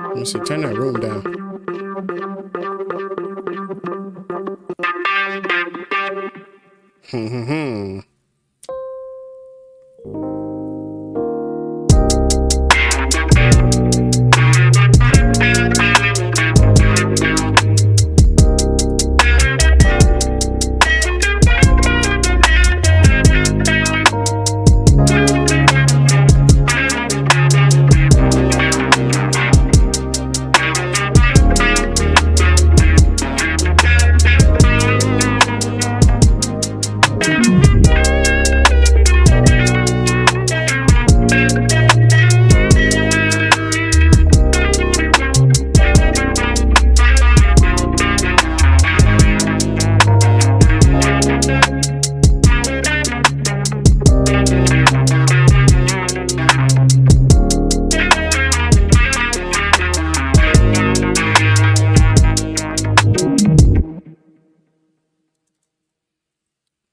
Let me see, turn that room down.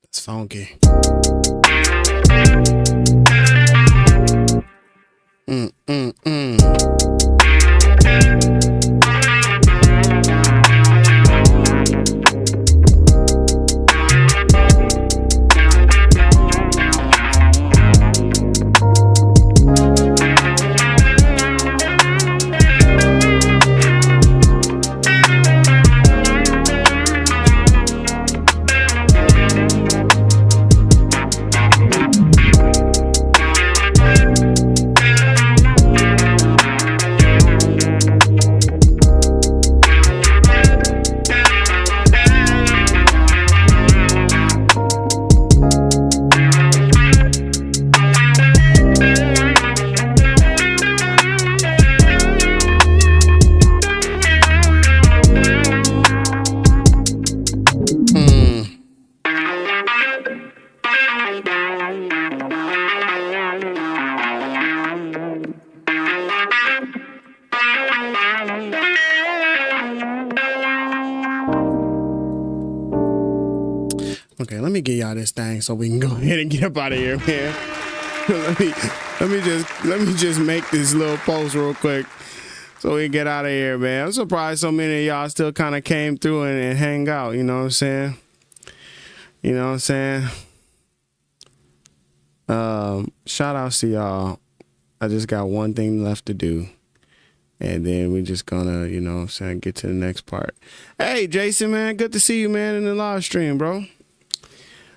It's funky. Mm. this thing so we can go ahead and get up out of here, man. let me just make this little post real quick so we can get out of here, man. I'm surprised so many of y'all still kind of came through and hang out. You know what I'm saying? You know what I'm saying? Shout outs to y'all. I just got one thing left to do. And then we're just gonna, you know what I'm saying, get to the next part. Hey, Jason, man, good to see you, man, in the live stream, bro.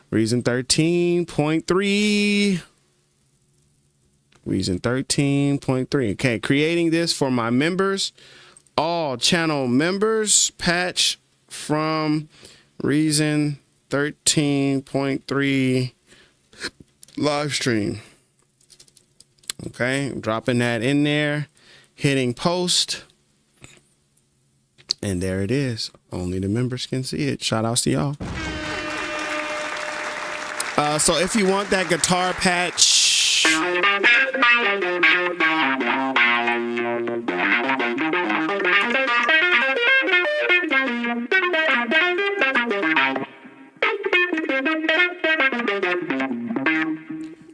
Reason 13.3. Reason 13.3. Okay, creating this for my members. All channel members. Patch from Reason 13.3 live stream. Okay, I'm dropping that in there. Hitting post, and there it is. Only the members can see it. Shout outs to y'all. So if you want that guitar patch,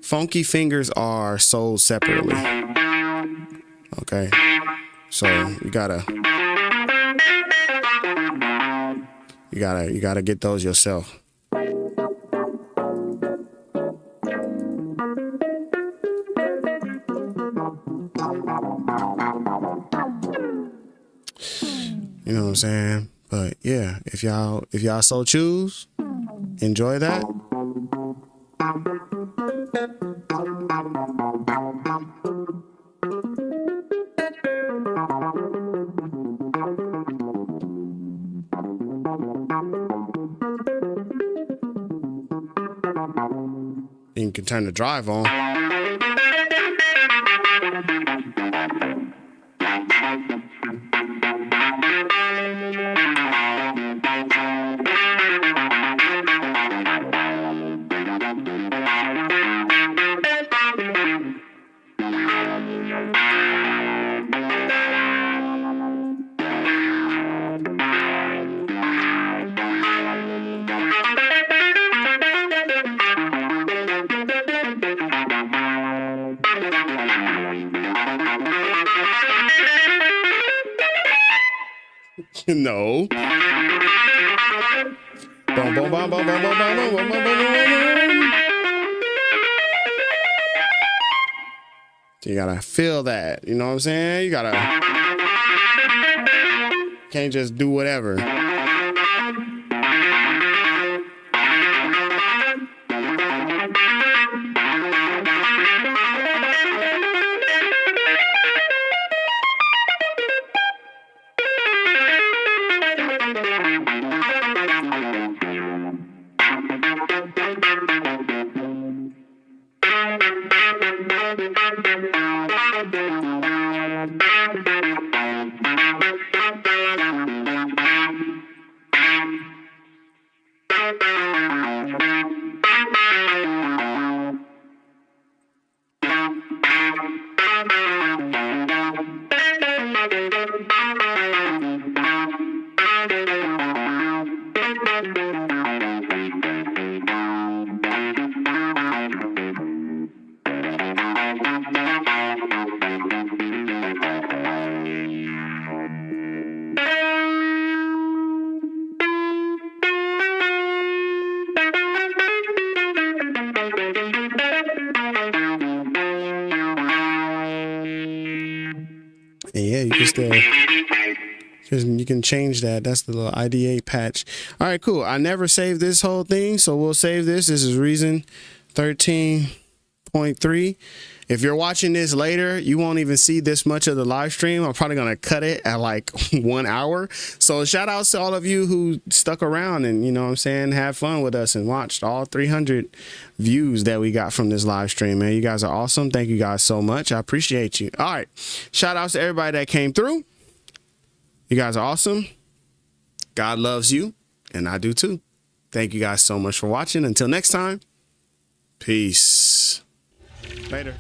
funky fingers are sold separately. Okay, so you gotta get those yourself. You know what I'm saying? But yeah, if y'all so choose, enjoy that. You can turn the drive on. No. Boom, boom, boom, boom, boom, boom, boom, boom, boom, boom, boom. So you gotta feel that. You know what I'm saying? You gotta. Can't just do whatever. And yeah, you can still, you can change that. That's the little IDA patch. All right, cool. I never saved this whole thing, so we'll save this. This is Reason 13.3. If you're watching this later, you won't even see this much of the live stream. I'm probably going to cut it at like 1 hour. So shout outs to all of you who stuck around and, you know what I'm saying, have fun with us and watched all 300 views that we got from this live stream, man. You guys are awesome. Thank you guys so much. I appreciate you. All right. Shout outs to everybody that came through. You guys are awesome. God loves you, and I do too. Thank you guys so much for watching. Until next time, peace. Later.